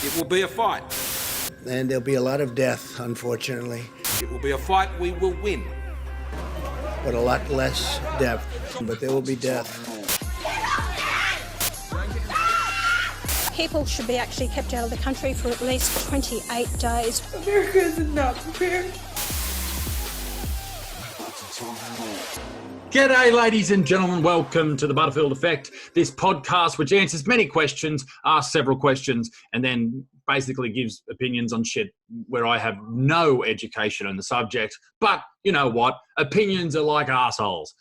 It will be a fight. And there'll be a lot of death, unfortunately. It will be a fight we will win. But a lot less death. But there will be death. People should be actually kept out of the country for at least 28 days. America is not prepared. G'day, ladies and gentlemen. Welcome to the Butterfield Effect, this podcast which answers many questions, asks several questions, and then basically gives opinions on shit where I have no education on the subject. But you know what? Opinions are like assholes.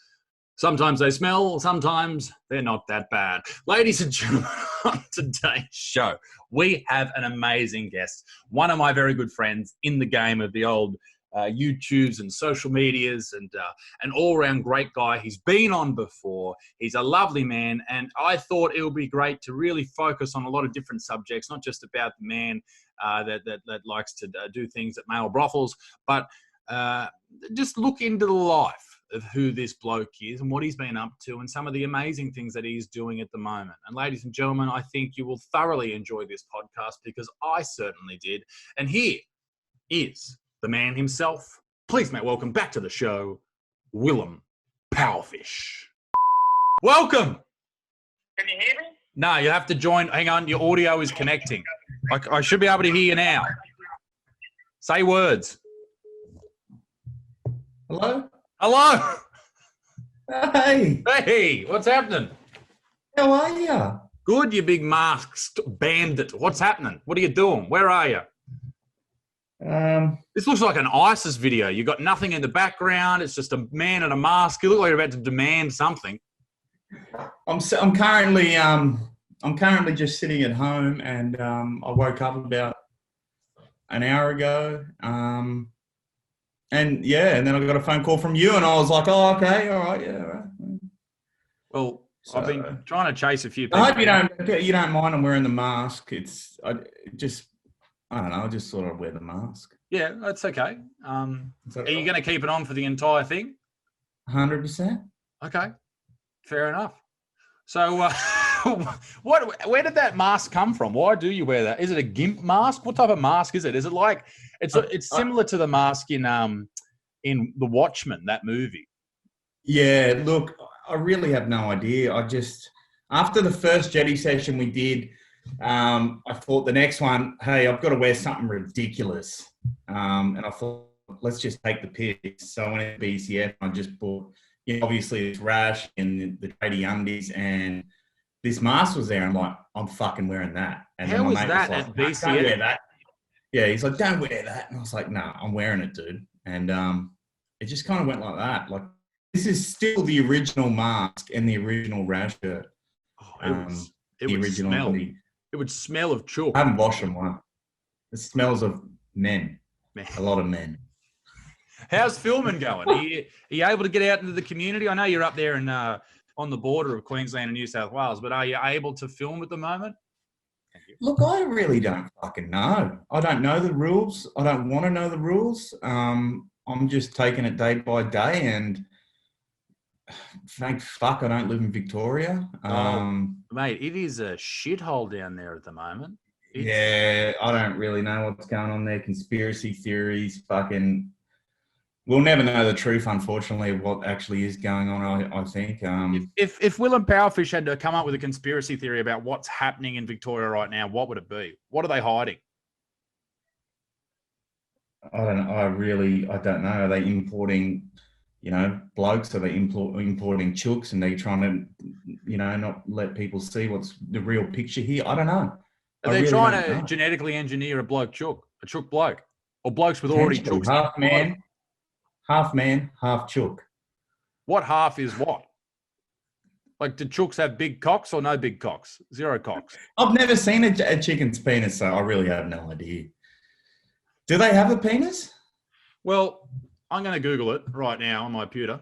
Sometimes they smell, sometimes they're not that bad. Ladies and gentlemen, on today's show, we have an amazing guest. One of my very good friends in the game of the old YouTubes and social medias, and an all-round great guy. He's been on before. He's a lovely man, and I thought it would be great to really focus on a lot of different subjects, not just about the man that likes to do things at male brothels, but just look into the life of who this bloke is and what he's been up to and some of the amazing things that he's doing at the moment. And ladies and gentlemen, I think you will thoroughly enjoy this podcast because I certainly did. And here is the man himself. Please, mate, welcome back to the show, Willem Powerfish. Welcome. Can you hear me? No, you have to join. Hang on, your audio is connecting. I should be able to hear you now. Say words. Hello? Hello. Hey. Hey, what's happening? How are you? Good, you big masked bandit. What's happening? What are you doing? Where are you? This looks like an ISIS video. You got nothing in the background. It's just a man in a mask. You look like you're about to demand something. I'm currently just sitting at home, and I woke up about an hour ago. And then I got a phone call from you, and I was like, "Oh, okay, all right, yeah, all right." Well, So, I've been trying to chase a few people. I hope you don't mind. I'm wearing the mask. I don't know. I just sort of wear the mask. Yeah, that's okay. Are you going to keep it on for the entire thing? 100%. Okay, fair enough. So, where did that mask come from? Why do you wear that? Is it a GIMP mask? What type of mask is it? Is it like it's similar to the mask in The Watchmen, that movie? Yeah, look, I really have no idea. After the first Jetty session we did, I thought the next one, hey, I've got to wear something ridiculous. And I thought, let's just take the piss. So I went to BCF, I just bought, obviously this rash and the tradie undies, and this mask was there. I'm like, I'm fucking wearing that. And how was that at BCF? Don't wear that. Yeah, he's like, don't wear that. And I was like, no, I'm wearing it, dude. And it just kind of went like that. Like, this is still the original mask and the original rash shirt. Oh, it would smell of chalk. I haven't washed them once. It smells of men. A lot of men. How's filming going? Are you able to get out into the community? I know you're up there in on the border of Queensland and New South Wales, but are you able to film at the moment? Look, I really don't fucking know. I don't know the rules. I don't want to know the rules. I'm just taking it day by day, and thank fuck I don't live in Victoria. Mate, it is a shithole down there at the moment. Yeah, I don't really know what's going on there. Conspiracy theories, fucking... We'll never know the truth, unfortunately, of what actually is going on, I think. If Willem Powerfish had to come up with a conspiracy theory about what's happening in Victoria right now, what would it be? What are they hiding? I don't know. I don't know. Are they importing, blokes? Are they importing chooks, and they're trying to, not let people see what's the real picture here? I don't know. Are they trying to genetically engineer a chook bloke? Or blokes with already chooks? Half man, half chook. What half is what? Like, do chooks have big cocks or no big cocks? Zero cocks. I've never seen a chicken's penis, so I really have no idea. Do they have a penis? Well, I'm going to Google it right now on my computer.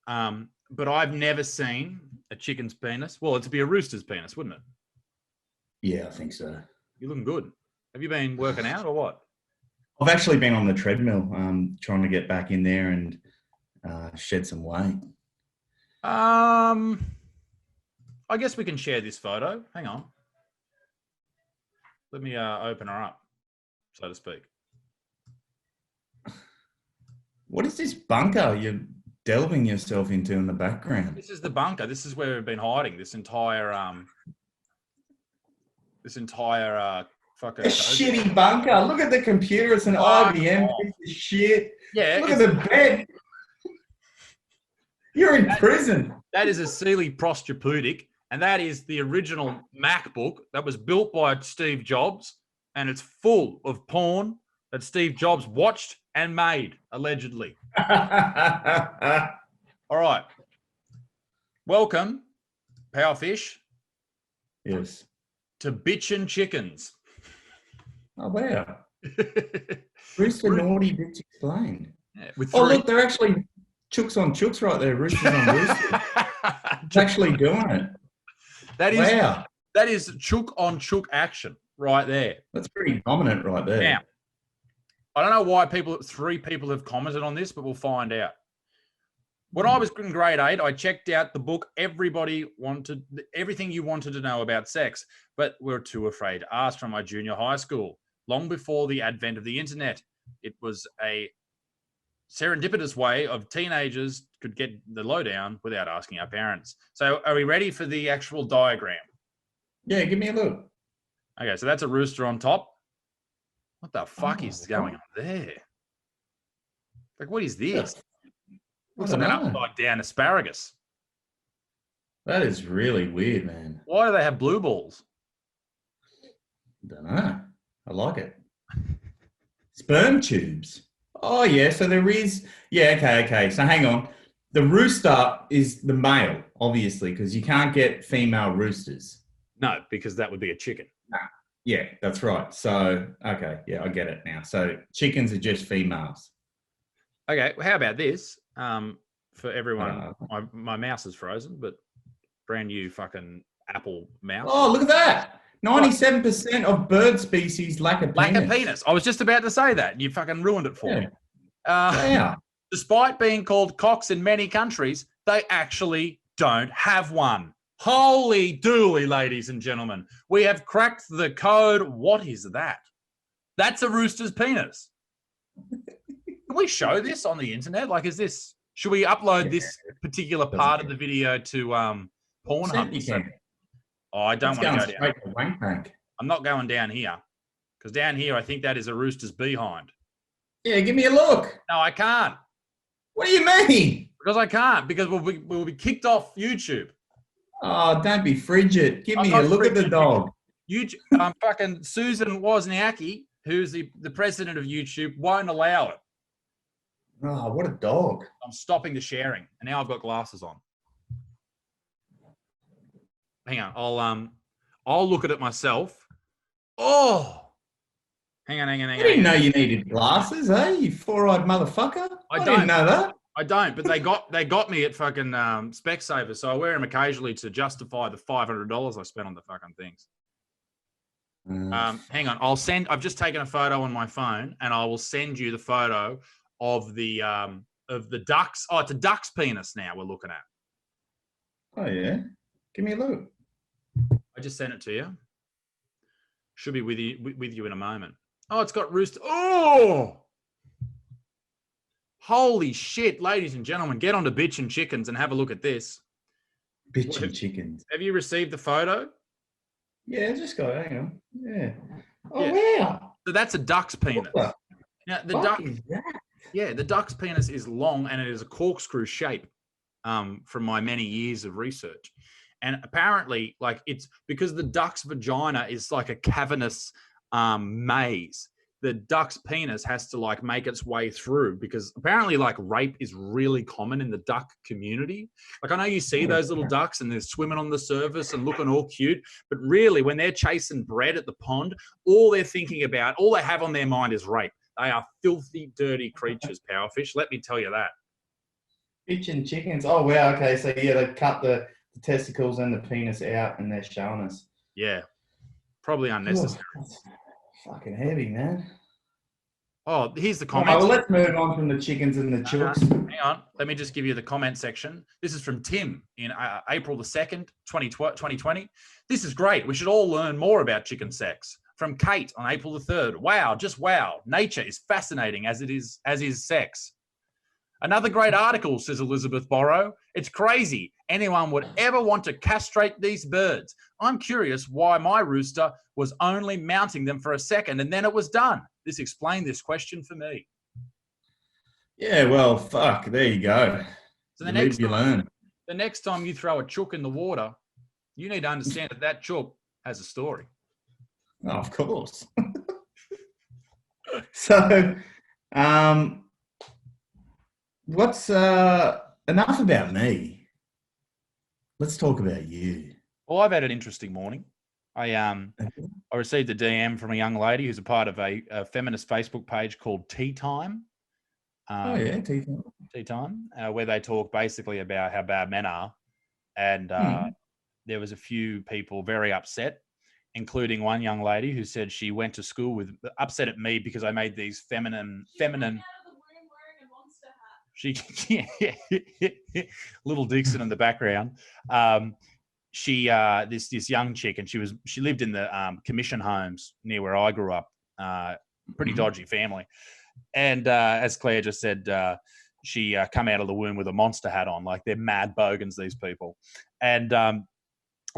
But I've never seen a chicken's penis. Well, it'd be a rooster's penis, wouldn't it? Yeah, I think so. You're looking good. Have you been working out or what? I've actually been on the treadmill, trying to get back in there and shed some weight. I guess we can share this photo. Hang on. Let me open her up, so to speak. What is this bunker you're delving yourself into in the background? This is the bunker. This is where we've been hiding this entire fucking A shitty bunker. Look at the computer. It's an IBM piece of shit. Yeah. Look at the bed. You're in prison. That is a Sealy Prostopoutic, and that is the original MacBook that was built by Steve Jobs, and it's full of porn that Steve Jobs watched and made, allegedly. All right. Welcome, Powerfish, Yes. to Bitchin' Chickens. Oh, wow. Rooster Naughty Bits Explained. Yeah, with Oh, three. look, they're actually chooks on chooks right there. Roosters on roosters. It's actually doing it. That is Wow. that is chook on chook action right there. That's pretty dominant right there. Now, I don't know why three people have commented on this, but we'll find out. When I was in grade 8, I checked out the book everything you wanted to know about sex, but we're too afraid to ask from my junior high school, long before the advent of the internet. It was a serendipitous way of teenagers could get the lowdown without asking our parents. So are we ready for the actual diagram? Yeah, give me a look. Okay, so that's a rooster on top. What the fuck is going on there? Like, what is this? Looks like an upside down asparagus. That is really weird, man. Why do they have blue balls? Don't know. I like it. Sperm tubes. Oh, yeah. So there is. Yeah, okay. So hang on. The rooster is the male, obviously, because you can't get female roosters. No, because that would be a chicken. Yeah, that's right. So, okay. Yeah, I get it now. So chickens are just females. Okay, well, how about this? For everyone, my mouse is frozen, but brand new fucking Apple mouse. Oh, look at that. 97% of bird species lack a penis. Lack a penis. I was just about to say that. You fucking ruined it for me. Yeah. Despite being called cocks in many countries, they actually don't have one. Holy dooly, ladies and gentlemen. We have cracked the code. What is that? That's a rooster's penis. Can we show this on the internet? Like, should we upload this particular part of the video to Pornhub? Oh, I don't want to go down. I'm not going down here, because down here I think that is a rooster's behind. Yeah, give me a look. No, I can't. What do you mean? Because I can't, because we'll be kicked off YouTube. Oh, don't be frigid. Give me a look at the dog. YouTube, fucking Susan Wozniacki, who's the president of YouTube, won't allow it. Oh, what a dog. I'm stopping the sharing, and now I've got glasses on. Hang on, I'll look at it myself. Oh, hang on. I didn't know you needed glasses, eh? You four-eyed motherfucker. I didn't know that. I don't, but they got me at fucking Specsavers, so I wear them occasionally to justify the $500 I spent on the fucking things. Hang on, I've just taken a photo on my phone, and I will send you the photo of the ducks. Oh, it's a duck's penis now we're looking at. Oh yeah, give me a look. I just sent it to you. Should be with you in a moment. Oh, it's got rooster. Oh, holy shit, ladies and gentlemen, get onto Bitchin' Chickens and have a look at this. Bitchin' Chickens. Have you received the photo? Yeah, just go. Hang on. Yeah. Oh Yeah. wow. So that's a duck's penis. What Now the fuck is that? Yeah, the duck's penis is long and it is a corkscrew shape. From my many years of research, and apparently, like, it's because the duck's vagina is like a cavernous maze. The duck's penis has to like make its way through, because apparently, like, rape is really common in the duck community. Like, I know you see those little ducks and they're swimming on the surface and looking all cute, but really, when they're chasing bread at the pond, all they have on their mind is rape. They are filthy, dirty creatures, Powerfish. Let me tell you that. Bitchin' Chickens. Oh wow. Okay, so yeah, they cut the testicles and the penis out, and they're showing us. Yeah, probably unnecessary. Oh, that's fucking heavy, man. Oh, here's the Oh, comments. well, let's move on from the chickens and the chooks. Hang on. Let me just give you the comment section. This is from Tim in April the 2nd, 2020. This is great. We should all learn more about chicken sex. from Kate on April the 3rd. Wow, just wow. Nature is fascinating as is sex. Another great article, says Elizabeth Borrow. It's crazy. Anyone would ever want to castrate these birds. I'm curious why my rooster was only mounting them for a second and then it was done. This explained this question for me. Yeah, well, fuck. There you go. So the next time you throw a chook in the water, you need to understand that chook has a story. Oh, of course. So, what's enough about me? Let's talk about you. Well, I've had an interesting morning. I received a DM from a young lady who's a part of a feminist Facebook page called Tea Time. Tea Time, where they talk basically about how bad men are. And there was a few people very upset, including one young lady who said she went to school upset at me because I made these feminine. She, little Dixon in the background. This young chick, and she lived in the commission homes near where I grew up. Pretty dodgy family. And as Claire just said, she come out of the womb with a monster hat on, like they're mad bogans, these people. And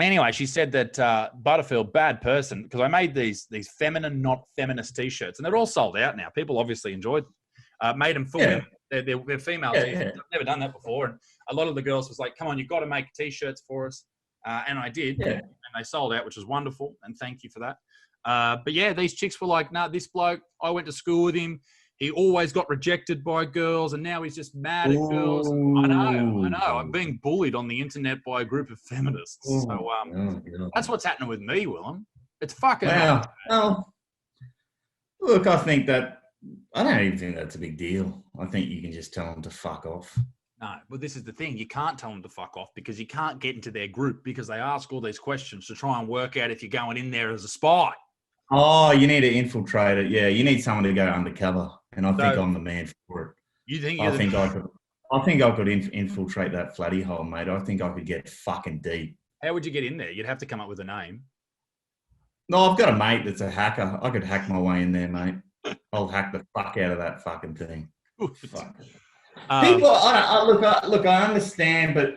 anyway, she said that Butterfield, bad person, because I made these feminine, not feminist T-shirts, and they're all sold out now. People obviously enjoyed them. Made them full. Yeah. They're female T-shirts. I've never done that before. And a lot of the girls was like, come on, you've got to make T-shirts for us. And I did. Yeah. And they sold out, which was wonderful. And thank you for that. But yeah, these chicks were like, nah, this bloke, I went to school with him. He always got rejected by girls, and now he's just mad at girls. I know. I'm being bullied on the internet by a group of feminists. So that's what's happening with me, Willem. It's fucking. Well, look, I don't even think that's a big deal. I think you can just tell them to fuck off. No, but this is the thing. You can't tell them to fuck off because you can't get into their group because they ask all these questions to try and work out if you're going in there as a spy. Oh, you need to infiltrate it. Yeah, you need someone to go undercover, and I think I'm the man for it. You think? I think I could infiltrate that flatty hole, mate. I think I could get fucking deep. How would you get in there? You'd have to come up with a name. No, I've got a mate that's a hacker. I could hack my way in there, mate. I'll hack the fuck out of that fucking thing. Fuck. People, I understand, but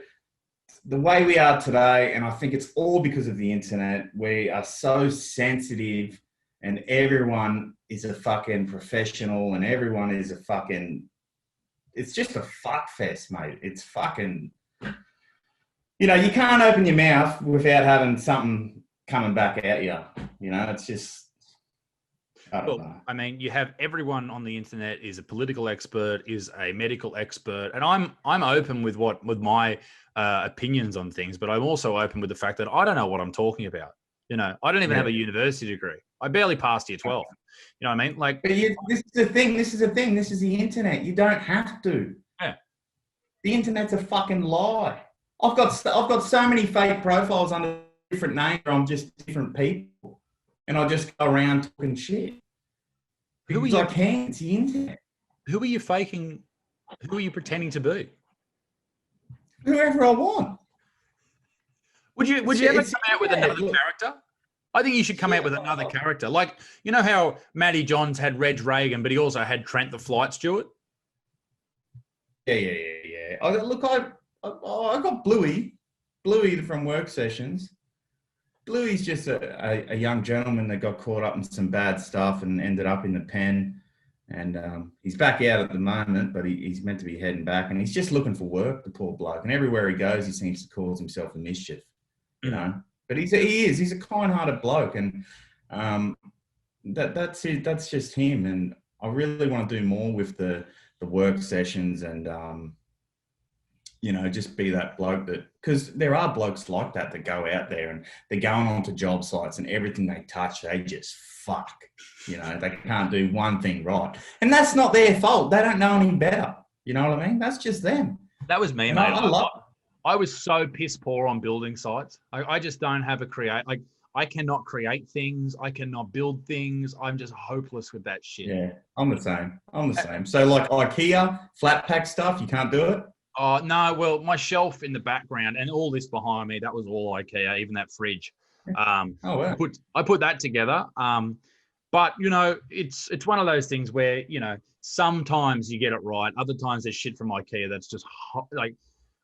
the way we are today, and I think it's all because of the internet, we are so sensitive and everyone is a fucking professional and everyone is it's just a fuck fest, mate. It's fucking, you can't open your mouth without having something coming back at you. It's just, I don't know. I mean, you have everyone on the internet is a political expert, is a medical expert, and I'm open with my opinions on things, but I'm also open with the fact that I don't know what I'm talking about. I don't even have a university degree. I barely passed year 12. You know what I mean? Like, but this is the thing. This is the internet. You don't have to. Yeah. The internet's a fucking lie. I've got so many fake profiles under different names from just different people, and I just go around talking shit. Because I can. It's the internet. Who are you faking? Who are you pretending to be? Whoever I want. Would you ever come out with another character? I think you should come out with another character. Like, you know how Matty Johns had Reg Reagan, but he also had Trent the Flight Steward? Yeah. I got Bluey from Work Sessions. Bluey's just a young gentleman that got caught up in some bad stuff and ended up in the pen. And he's back out at the moment, but he's meant to be heading back. And he's just looking for work, the poor bloke. And everywhere he goes, he seems to cause himself a mischief, But he's a kind-hearted bloke. And that's just him. And I really want to do more with the Work Sessions and, just be that bloke because there are blokes like that go out there and they're going onto job sites and everything they touch, they just fuck. They can't do one thing right. And that's not their fault. They don't know any better. You know what I mean? That's just them. That was me, mate. I was so piss poor on building sites. I just don't have I cannot create things. I cannot build things. I'm just hopeless with that shit. Yeah, I'm the same. So like IKEA, flat pack stuff, you can't do it? Oh, no. Well, my shelf in the background and all this behind me, that was all IKEA, even that fridge. Oh wow. I put that together. But you know, it's one of those things where, you know, sometimes you get it right, other times there's shit from IKEA that's just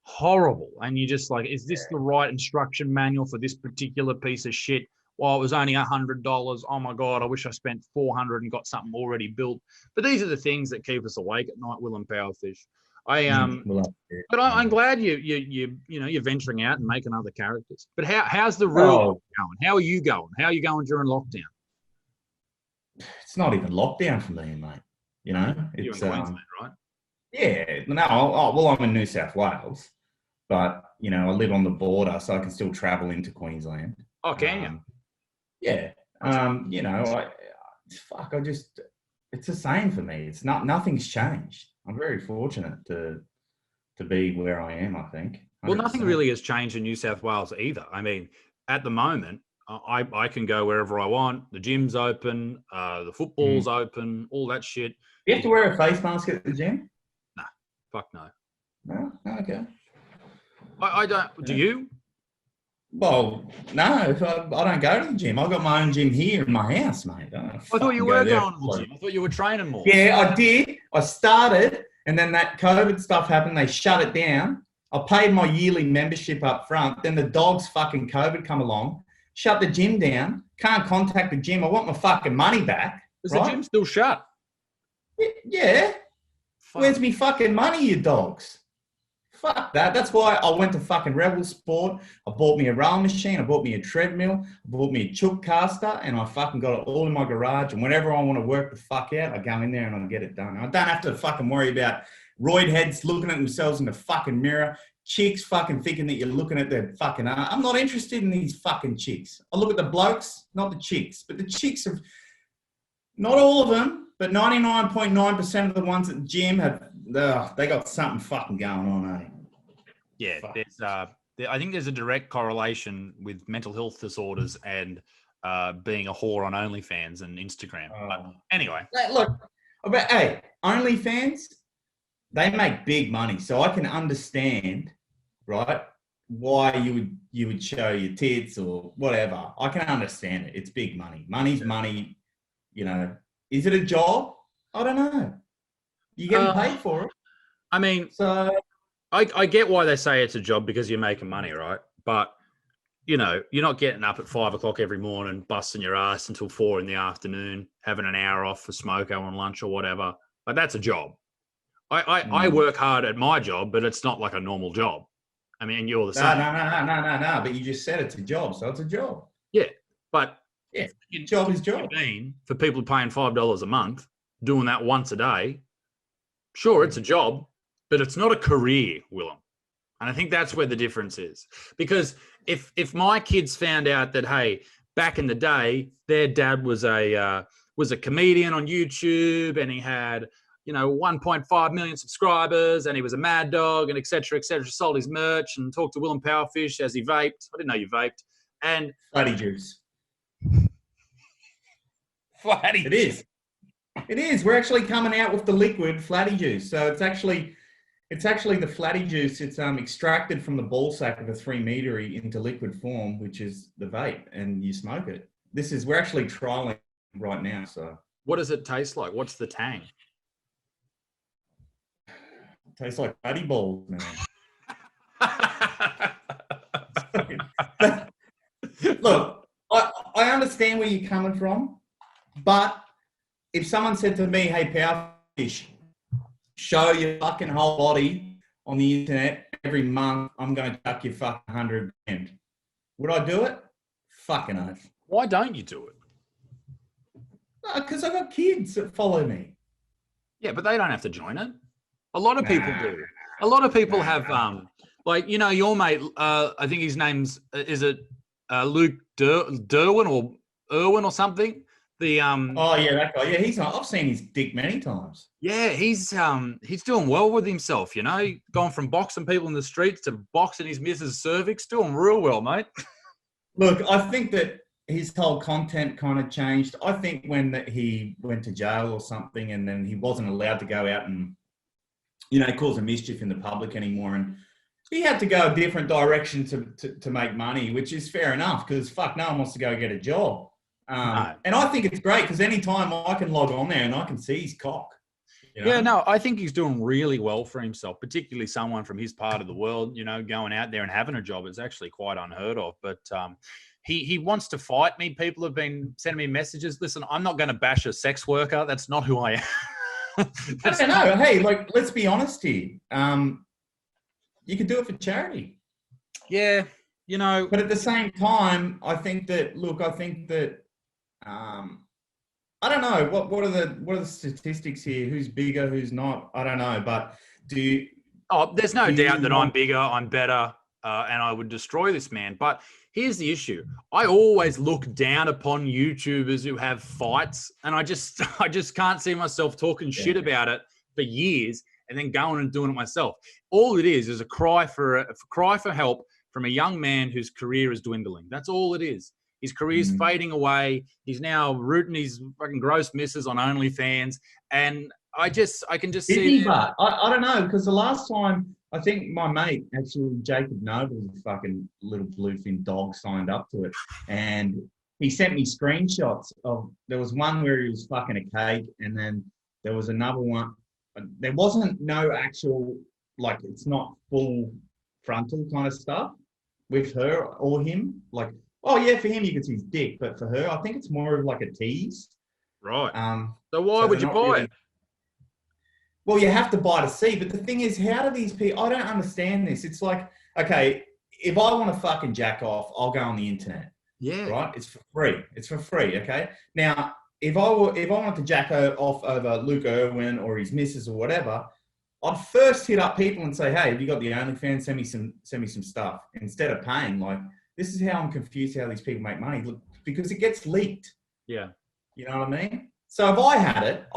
horrible, and you just like, is this the right instruction manual for this particular piece of shit? Well, it was only $100. Oh my god, I wish I spent $400 and got something already built. But these are the things that keep us awake at night, Will and Powerfish. But I'm glad you're venturing out and making other characters. But how's the real going? How are you going? How are you going during lockdown? It's not even lockdown for me, mate. You know, You're it's in Queensland, right? Yeah, no. Well, I'm in New South Wales, but you know, I live on the border, so I can still travel into Queensland. Oh, can you? Yeah. You know, it's the same for me. It's nothing's changed. I'm very fortunate to be where I am, I think. 100%. Well, nothing really has changed in New South Wales either. I mean, at the moment, I can go wherever I want. The gym's open, the football's open, all that shit. You have to wear a face mask at the gym? Nah, fuck no. No? Okay. I don't. Do you? Well, no, I don't go to the gym. I've got my own gym here in my house, mate. I thought you were going to the gym. I thought you were training more. Yeah, I did. I started, and then that COVID stuff happened. They shut it down. I paid my yearly membership up front. Then the dog's fucking COVID come along, shut the gym down. Can't contact the gym. I want my fucking money back. Is the gym still shut? Yeah. Fuck. Where's me fucking money, you dogs? Fuck that. That's why I went to fucking Rebel Sport. I bought me a roll machine. I bought me a treadmill. I bought me a chook caster, and I fucking got it all in my garage. And whenever I want to work the fuck out, I go in there and I get it done. I don't have to fucking worry about roid heads looking at themselves in the fucking mirror. Chicks fucking thinking that you're looking at their fucking arm. I'm not interested in these fucking chicks. I look at the blokes, not the chicks. But the chicks have, not all of them, but 99.9% of the ones at the gym they got something fucking going on, eh? Yeah, I think there's a direct correlation with mental health disorders and being a whore on OnlyFans and Instagram. But anyway. Look, hey, OnlyFans, they make big money. So I can understand, right, why you would show your tits or whatever. I can understand it. It's big money. Money's money, you know. Is it a job? I don't know. You're getting paid for it. I mean, so I get why they say it's a job because you're making money, right? But, you know, you're not getting up at 5 o'clock every morning, busting your ass until 4 in the afternoon, having an hour off for smoko on lunch or whatever. Like, that's a job. I work hard at my job, but it's not like a normal job. I mean, you're the same. No. But you just said it's a job, so it's a job. Yeah, but job is job. For people paying $5 a month, doing that once a day, sure, it's a job, but it's not a career, Willem. And I think that's where the difference is. Because if my kids found out that, hey, back in the day, their dad was a comedian on YouTube and he had, you know, 1.5 million subscribers and he was a mad dog and et cetera, sold his merch and talked to Willem Powerfish as he vaped. I didn't know you vaped. And Flatty juice. Flatty. It is. It is. We're actually coming out with the liquid Flatty juice. So it's actually the Flatty juice. It's extracted from the ball sack of a 3 metery into liquid form, which is the vape, and you smoke it. We're actually trialing right now. So what does it taste like? What's the tang? It tastes like Flatty balls, man. Look, I understand where you're coming from, but if someone said to me, hey, Powerfish, show your fucking whole body on the internet every month, I'm going to chuck you fucking 100 grand. Would I do it? Fucking oath. Why don't you do it? Because I've got kids that follow me. Yeah, but they don't have to join it. A lot of people do. A lot of people have, like, you know, your mate, I think his name's, is it Luke Derwin or Irwin or something? Oh yeah, that guy. Yeah, I've seen his dick many times. Yeah, he's doing well with himself. You know, gone from boxing people in the streets to boxing his missus' cervix. Doing real well, mate. Look, I think that his whole content kind of changed. I think when he went to jail or something, and then he wasn't allowed to go out and, you know, cause a mischief in the public anymore. And he had to go a different direction to make money, which is fair enough because fuck, no one wants to go get a job. No. And I think it's great because anytime I can log on there and I can see his cock. You know? Yeah, no, I think he's doing really well for himself, particularly someone from his part of the world, going out there and having a job is actually quite unheard of. But he wants to fight me. People have been sending me messages. Listen, I'm not going to bash a sex worker. That's not who I am. I don't know. Hey, like, let's be honest here. You could do it for charity. Yeah, But at the same time, I think that I don't know what are the statistics here? Who's bigger? Who's not? I don't know. But there's no doubt that I'm bigger, I'm better, and I would destroy this man. But here's the issue: I always look down upon YouTubers who have fights, and I just can't see myself talking shit about it for years and then going and doing it myself. All it is a cry for help from a young man whose career is dwindling. That's all it is. His career's fading away. He's now rooting his fucking gross misses on OnlyFans. And I can just see. But I don't know, because the last time, I think my mate, actually, Jacob Noble's a fucking little bluefin dog, signed up to it. And he sent me screenshots of, there was one where he was fucking a cake, and then there was another one. There wasn't no actual, like, it's not full frontal kind of stuff with her or him. Like, oh yeah, for him you can see his dick, but for her, I think it's more of like a tease. Right. So why would you buy it? Well, you have to buy to see, but the thing is, how do these people? I don't understand this. It's like, okay, if I want to fucking jack off, I'll go on the internet. Yeah. Right. It's for free. It's for free. Okay. Now, if I wanted to jack off over Luke Irwin or his missus or whatever, I'd first hit up people and say, hey, have you got the OnlyFans? Send me some stuff instead of paying. Like, this is how I'm confused how these people make money. Look, because it gets leaked. Yeah. You know what I mean? So if I had it,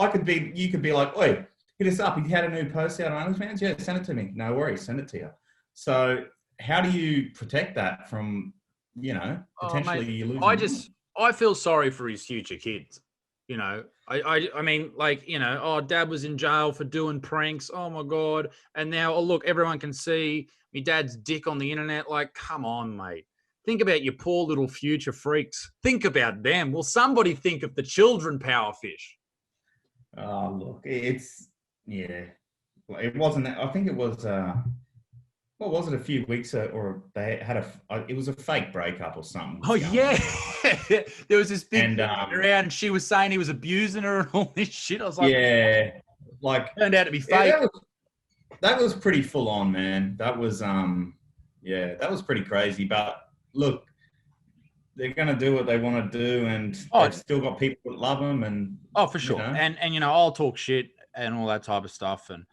you could be like, oi, hit us up. You had a new post out on OnlyFans? Yeah, send it to me. No worries, send it to you. So how do you protect that from, potentially you losing? I feel sorry for his future kids. I mean, like, dad was in jail for doing pranks. Oh my God. And now, look, everyone can see me dad's dick on the internet. Like, come on, mate. Think about your poor little future freaks. Think about them. Will somebody think of the children, Powerfish? Oh, look, it wasn't, I think it was, what was it, a few weeks or they had it was a fake breakup or something. Oh, yeah. There was this big around and she was saying he was abusing her and all this shit. I was like, yeah, like, turned out to be fake. That was pretty full on, man. That was, that was pretty crazy. But look, they're going to do what they want to do, and they've still got people that love them. And for sure. And I'll talk shit and all that type of stuff. And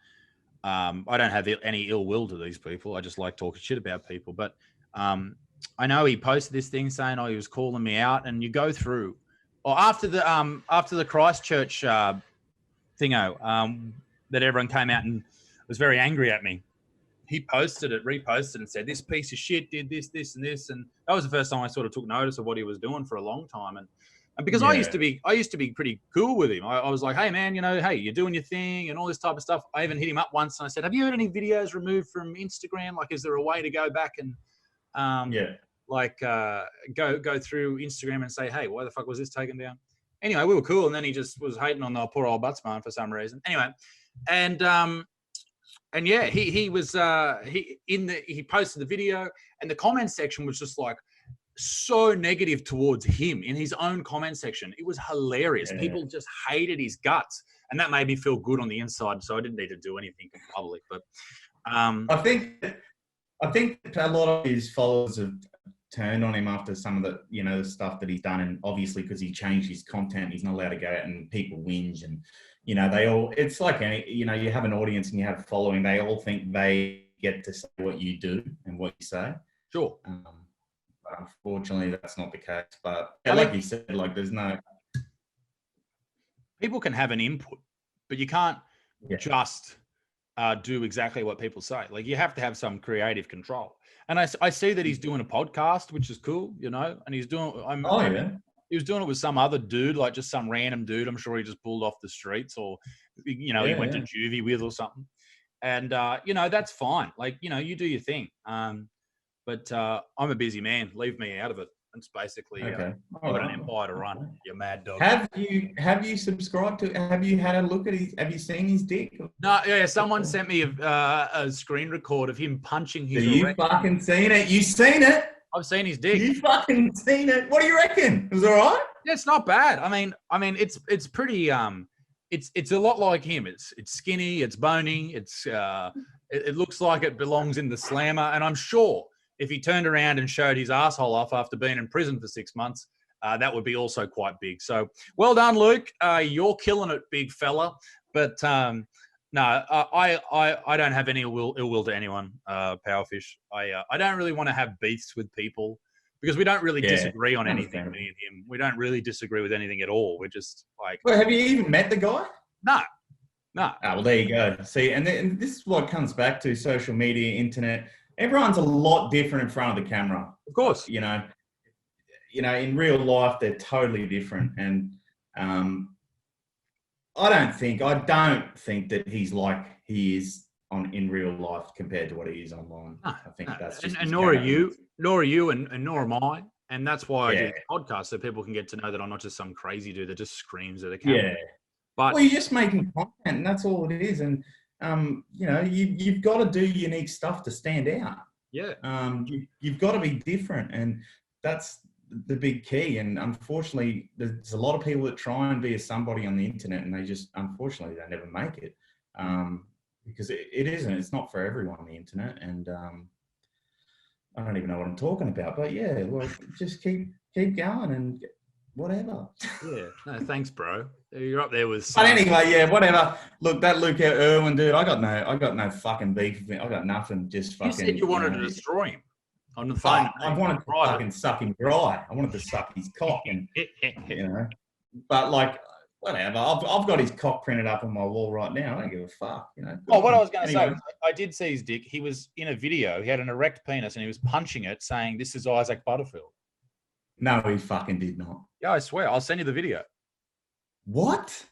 I don't have any ill will to these people. I just like talking shit about people. But I know he posted this thing saying, he was calling me out. And you go through, after the Christchurch thingo, that everyone came out and was very angry at me. He reposted and said, this piece of shit did this, this, and this. And that was the first time I sort of took notice of what he was doing for a long time. And because I used to be pretty cool with him. I was like, hey man, hey, you're doing your thing and all this type of stuff. I even hit him up once and I said, have you had any videos removed from Instagram? Like, is there a way to go back and, go through Instagram and say, hey, why the fuck was this taken down? Anyway, we were cool. And then he just was hating on the poor old Buttsman for some reason. Anyway. And yeah, he posted the video and the comment section was just like so negative towards him in his own comment section. It was hilarious. Yeah. People just hated his guts, and that made me feel good on the inside. So I didn't need to do anything in public. But I think a lot of his followers have turned on him after some of the the stuff that he's done, and obviously because he changed his content, he's not allowed to go out and people whinge and. It's like you have an audience and you have a following. They all think they get to say what you do and what you say. Sure. But unfortunately, that's not the case. But like you said, like there's no. People can have an input, but you can't just do exactly what people say. Like you have to have some creative control. And I see that he's doing a podcast, which is cool, and he's doing. He was doing it with some other dude, like just some random dude. I'm sure he just pulled off the streets or, he went to juvie with or something. And, that's fine. Like, you do your thing. But I'm a busy man. Leave me out of it. It's basically Okay. I've got an empire to run. You mad dog. Have you subscribed to? Have you had a look at his? Have you seen his dick? No, yeah. Someone sent me a screen record of him punching his. Have you fucking seen it? You seen it? I've seen his dick. You fucking seen it? What do you reckon? It was all right? Yeah, it's not bad. I mean, it's pretty. It's a lot like him. It's skinny. It's bony. It looks like it belongs in the slammer. And I'm sure if he turned around and showed his asshole off after being in prison for 6 months, that would be also quite big. So well done, Luke. You're killing it, big fella. But no, I don't have any ill will to anyone, Powerfish. I don't really want to have beefs with people because we don't really disagree on anything, me and him. We don't really disagree with anything at all. We're just like... Well, have you even met the guy? No. Oh, well, there you go. See, and this is what comes back to social media, internet. Everyone's a lot different in front of the camera. Of course. You know, in real life, they're totally different. And I don't think that he's like he is in real life compared to what he is online. No, I think that's just... And nor are you, and nor am I. And that's why I do the podcast, so people can get to know that I'm not just some crazy dude that just screams at a camera. Yeah. But well, you're just making content, and that's all it is. And you've got to do unique stuff to stand out. Yeah. You've got to be different, and that's the big key. And unfortunately, there's a lot of people that try and be a somebody on the internet, and unfortunately, they never make it because it isn't. It's not for everyone on the internet, and I don't even know what I'm talking about. But yeah, well, just keep going and whatever. Yeah. No, thanks, bro. You're up there with. But anyway, yeah, whatever. Look, that Luke Irwin dude, I got no fucking beef with him. I got nothing. Just fucking. You said you wanted to destroy him on the phone. I wanted to fucking suck him dry. I wanted to suck his cock, and But like, whatever. I've got his cock printed up on my wall right now. I don't give a fuck. Oh, what I was going to say was, I did see his dick. He was in a video. He had an erect penis, and he was punching it, saying, "This is Isaac Butterfield." No, he fucking did not. Yeah, I swear. I'll send you the video. What?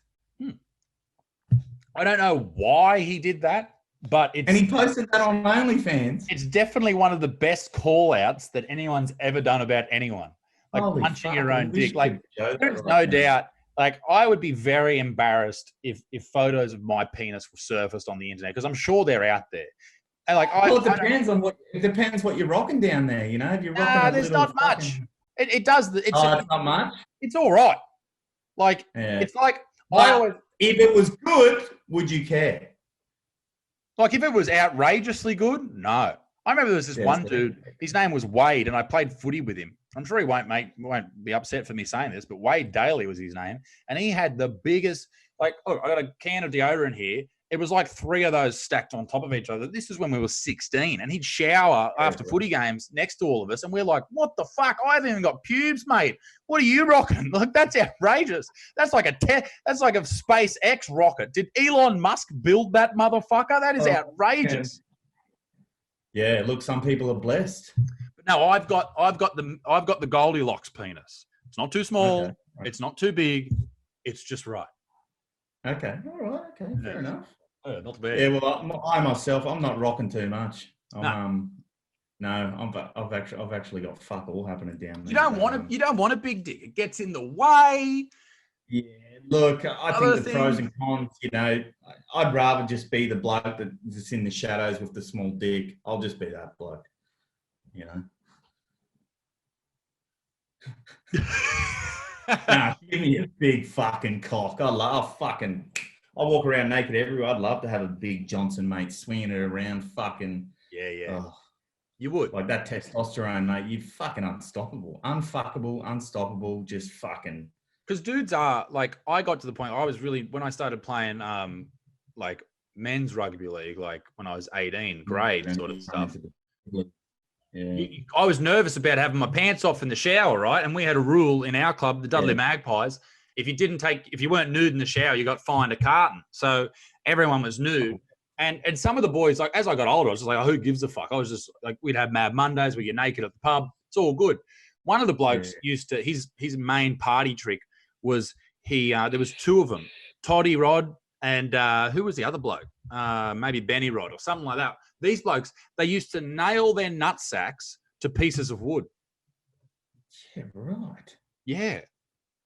I don't know why he did that, but it's... And he posted that on OnlyFans. It's definitely one of the best call-outs that anyone's ever done about anyone. Like Holy punching fuck, your own dick. Like, there's right no doubt. Like, I would be very embarrassed if photos of my penis were surfaced on the internet, because I'm sure they're out there. And like, well, it depends what you're rocking down there. If you're rocking, there's not much. It does. It's not much. It's all right. Like, it's like if it was good, would you care? Like, if it was outrageously good, no. I remember there was this one dude. His name was Wade, and I played footy with him. I'm sure he won't be upset for me saying this, but Wade Daly was his name, and he had the biggest. Like, oh, I got a can of deodorant here. It was like 3 of those stacked on top of each other. This is when we were 16, and he'd shower after footy games next to all of us, and we're like, "What the fuck? I haven't even got pubes, mate. What are you rocking? Like, that's outrageous. That's like that's like a SpaceX rocket. Did Elon Musk build that motherfucker? That is outrageous." Yeah, look, some people are blessed. But no, I've got the Goldilocks penis. It's not too small. Okay. Right. It's not too big. It's just right. Okay. All right. Okay. Fair enough. Oh, not bad. Yeah. Well, I myself, I'm not rocking too much. No. I've actually got fuck all happening down there. You don't want a big dick. It gets in the way. Yeah. Look, I think the pros and cons. I'd rather just be the bloke that's in the shadows with the small dick. I'll just be that bloke. Nah, give me a big fucking cock. I walk around naked everywhere. I'd love to have a big Johnson, mate, swinging it around. Fucking yeah. You would like that testosterone, mate. You fucking unstoppable, unfuckable, unstoppable. Just fucking. Because dudes are like, I got to the point. I was really when I started playing like men's rugby league, like when I was 18, grade sort of stuff. Yeah. I was nervous about having my pants off in the shower, right? And we had a rule in our club, the Dudley Magpies. If you weren't nude in the shower, you got fined a carton. So everyone was nude. And some of the boys, like as I got older, I was just like, oh, who gives a fuck? I was just like, we'd have Mad Mondays where you're naked at the pub. It's all good. One of the blokes used to, his main party trick was there was 2 of them, Toddy Rod and who was the other bloke? Maybe Benny Rod or something like that. These blokes, they used to nail their nut sacks to pieces of wood. Yeah, right. Yeah.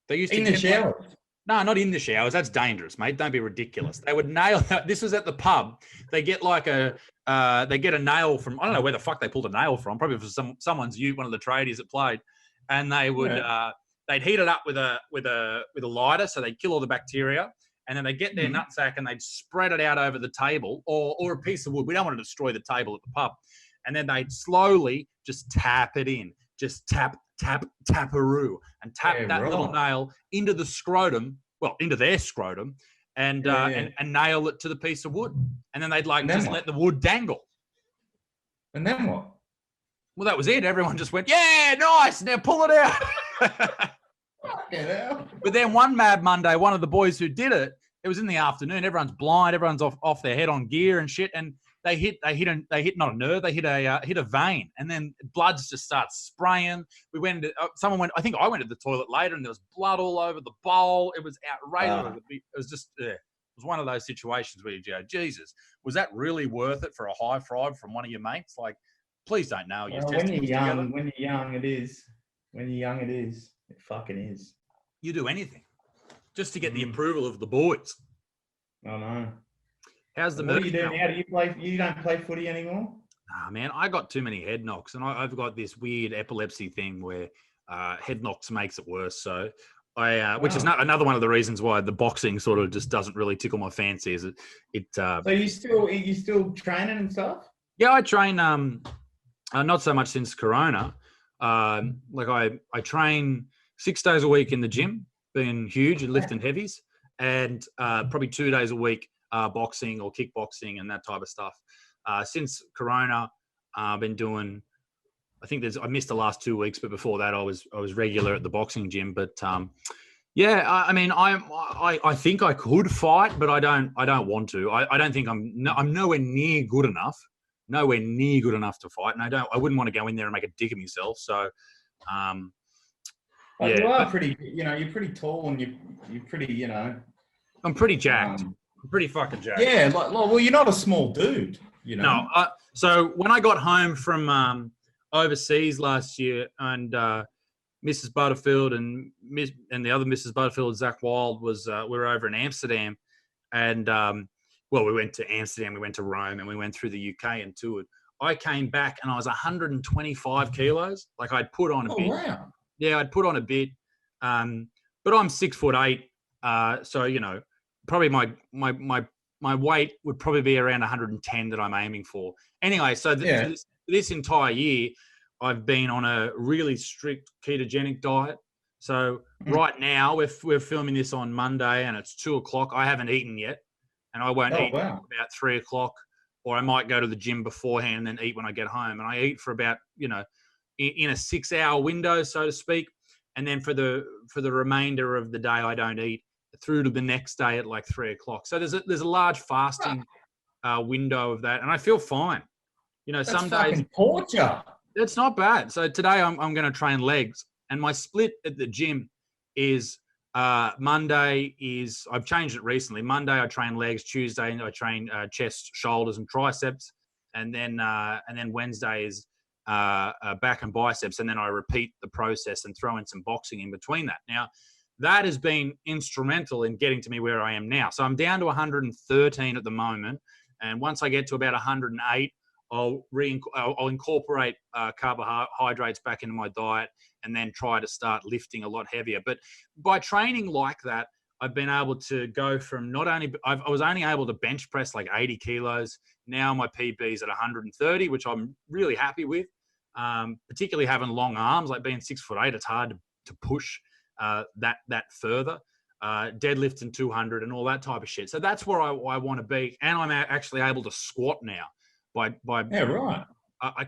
They used to In the get shower. No, not in the showers. That's dangerous, mate. Don't be ridiculous. They would nail that. This was at the pub. They get like they get a nail from, I don't know where the fuck they pulled a nail from, probably from someone's ute, one of the tradies that played. And they would, they'd heat it up with a lighter. So they'd kill all the bacteria. And then they get their nutsack and they'd spread it out over the table or a piece of wood. We don't want to destroy the table at the pub. And then they'd slowly just tap it in. Just tap-a-roo, and tap that little nail into the scrotum, well, into their scrotum, and nail it to the piece of wood. And then they'd let the wood dangle. And then what? Well, that was it. Everyone just went, yeah, nice. Now pull it out. But then one Mad Monday, one of the boys who did it, it was in the afternoon. Everyone's blind. Everyone's off their head on gear and shit. And they hit not a nerve. They hit a vein, and then bloods just start spraying. We went into I think I went to the toilet later, and there was blood all over the bowl. It was outrageous. It was just it was one of those situations where you go, Jesus, was that really worth it for a high five from one of your mates? Like, please don't nail your testicles together. When you're young, it is. When you're young, it is. It fucking is. You do anything just to get the approval of the boys. I know. How's the What are you doing now? Do you play? You don't play footy anymore? Nah, man, I got too many head knocks, and I've got this weird epilepsy thing where head knocks makes it worse. So which is not another one of the reasons why the boxing sort of just doesn't really tickle my fancy. Is it? So you still training and stuff? Yeah, I train. Not so much since Corona. I train 6 days a week in the gym, being huge and lifting heavies, and probably 2 days a week. Boxing or kickboxing and that type of stuff. Since Corona, I've been doing. I missed the last 2 weeks, but before that, I was regular at the boxing gym. But I mean, I think I could fight, but I don't want to. I don't think I'm nowhere near good enough. Nowhere near good enough to fight, and I wouldn't want to go in there and make a dick of myself. So, you are pretty. You're pretty tall, and you're pretty. I'm pretty jacked. I'm pretty fucking jacked. Yeah, well, you're not a small dude, No, so when I got home from overseas last year, and Mrs. Butterfield and the other Mrs. Butterfield, Zach Wild, we were over in Amsterdam, and we went to Amsterdam, we went to Rome, and we went through the UK and toured. I came back and I was 125 kilos. Like I'd put on a bit. Wow. Yeah, I'd put on a bit, but I'm 6'8", so probably my weight would probably be around 110 that I'm aiming for. Anyway, so this entire year, I've been on a really strict ketogenic diet. So right now, we're filming this on Monday, and it's 2:00. I haven't eaten yet, and I won't eat until about 3:00, or I might go to the gym beforehand and then eat when I get home. And I eat for about in a 6-hour window, so to speak, and then for the remainder of the day, I don't eat through to the next day at like 3:00. So there's a large fasting window of that, and I feel fine. That's some days torture. It's not bad. So today I'm going to train legs, and my split at the gym is Monday is I've changed it recently. Monday I train legs, Tuesday I train chest, shoulders, and triceps, and then Wednesday is back and biceps, and then I repeat the process and throw in some boxing in between that. Now, that has been instrumental in getting to me where I am now. So I'm down to 113 at the moment. And once I get to about 108, I'll incorporate carbohydrates back into my diet and then try to start lifting a lot heavier. But by training like that, I've been able to go from I was only able to bench press like 80 kilos. Now my PB is at 130, which I'm really happy with. Particularly having long arms, like being 6'8", it's hard to push that further, deadlifting 200 and all that type of shit. So that's where I want to be, and I'm actually able to squat now. I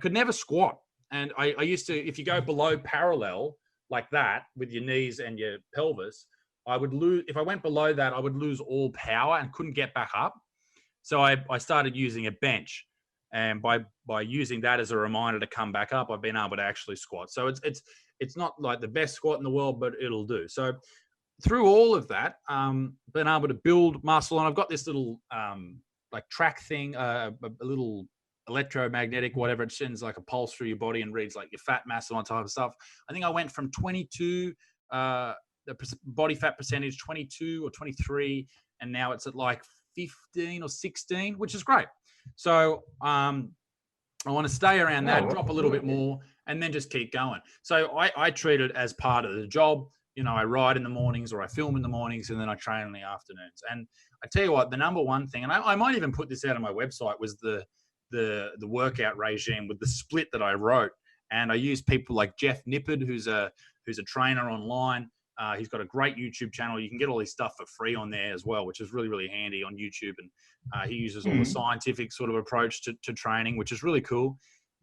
could never squat, and I used to. If you go below parallel like that with your knees and your pelvis, I would lose. If I went below that, I would lose all power and couldn't get back up. So I started using a bench, and by using that as a reminder to come back up, I've been able to actually squat. So it's not like the best squat in the world, but it'll do. So through all of that, been able to build muscle, and I've got this little like track thing, a little electromagnetic, whatever. It sends like a pulse through your body and reads like your fat mass and all that type of stuff. I think I went from 22, the body fat percentage, 22 or 23, and now it's at like 15 or 16, which is great. So I want to stay around that, drop a little bit more, and then just keep going. So I treat it as part of the job. You know, I ride in the mornings or I film in the mornings, and then I train in the afternoons. And I tell you what, the number one thing, and I might even put this out on my website, was the workout regime with the split that I wrote. And I used people like Jeff Nippard, who's a trainer online. He's got a great YouTube channel. You can get all his stuff for free on there as well, which is really, really handy on YouTube. And he uses all the scientific sort of approach to training, which is really cool.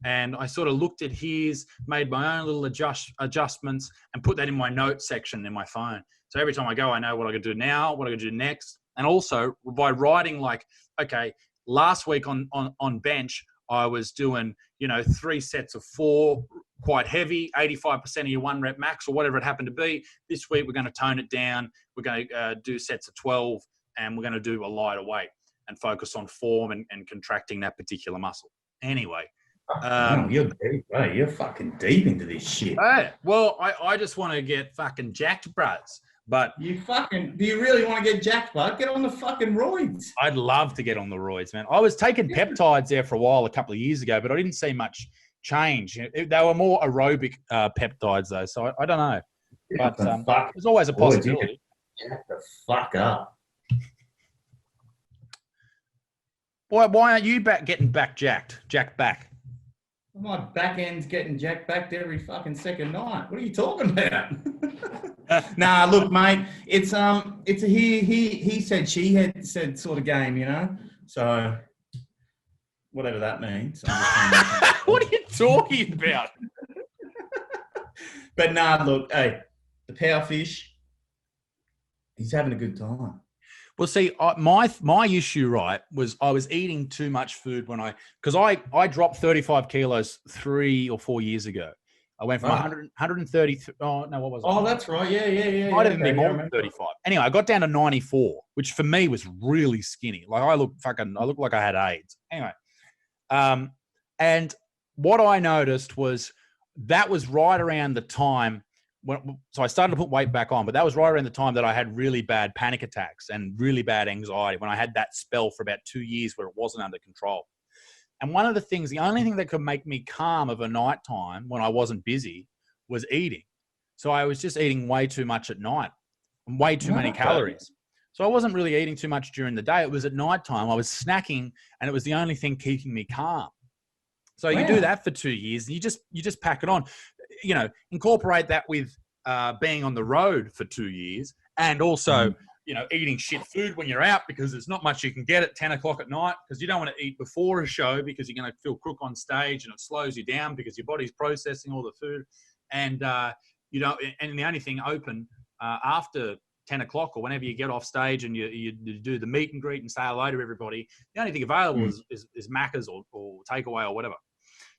And I sort of looked at his, made my own little adjustments, and put that in my notes section in my phone. So every time I go, I know what I could do now, what I could do next. And also by writing, like, okay, last week on bench, I was doing, 3 sets of 4, quite heavy, 85% of your 1 rep max or whatever it happened to be. This week, we're going to tone it down. We're going to do sets of 12, and we're going to do a lighter weight and focus on form and contracting that particular muscle. Anyway. You're deep, right? You're fucking deep into this shit. Hey, well, I just want to get fucking jacked, bruds. But do you really want to get jacked, bud? Get on the fucking roids. I'd love to get on the roids, man. I was taking peptides there for a while, a couple of years ago, but I didn't see much change. They were more aerobic peptides, though, so I don't know. But there's always a possibility. Jack the fuck up. Why aren't you getting jacked back? My back end's getting jacked back every fucking second night. What are you talking about? Nah, look, mate, it's a he said, she had said sort of game, So whatever that means. What are you talking about? But nah, look, hey, the powerfish, he's having a good time. Well, see, my issue, right, was I was eating too much food because I dropped 35 kilos 3 or 4 years ago. I went from 130. Oh, no, what was it? Oh, that's right. Yeah. Might even be more than 35. Anyway, I got down to 94, which for me was really skinny. Like I look like I had AIDS. Anyway, and what I noticed was that was right around the time so I started to put weight back on, but that was right around the time that I had really bad panic attacks and really bad anxiety, when I had that spell for about 2 years where it wasn't under control. And one of the only thing that could make me calm of a nighttime when I wasn't busy was eating. So I was just eating way too much at night and way too many calories. So I wasn't really eating too much during the day. It was at nighttime. I was snacking, and it was the only thing keeping me calm. So you do that for 2 years, and you just pack it on. Incorporate that with being on the road for 2 years, and also, eating shit food when you're out, because there's not much you can get at 10 o'clock at night, because you don't want to eat before a show because you're going to feel crook on stage, and it slows you down because your body's processing all the food. And, and the only thing open after 10 o'clock or whenever you get off stage and you do the meet and greet and say hello to everybody, the only thing available is Macca's or takeaway or whatever.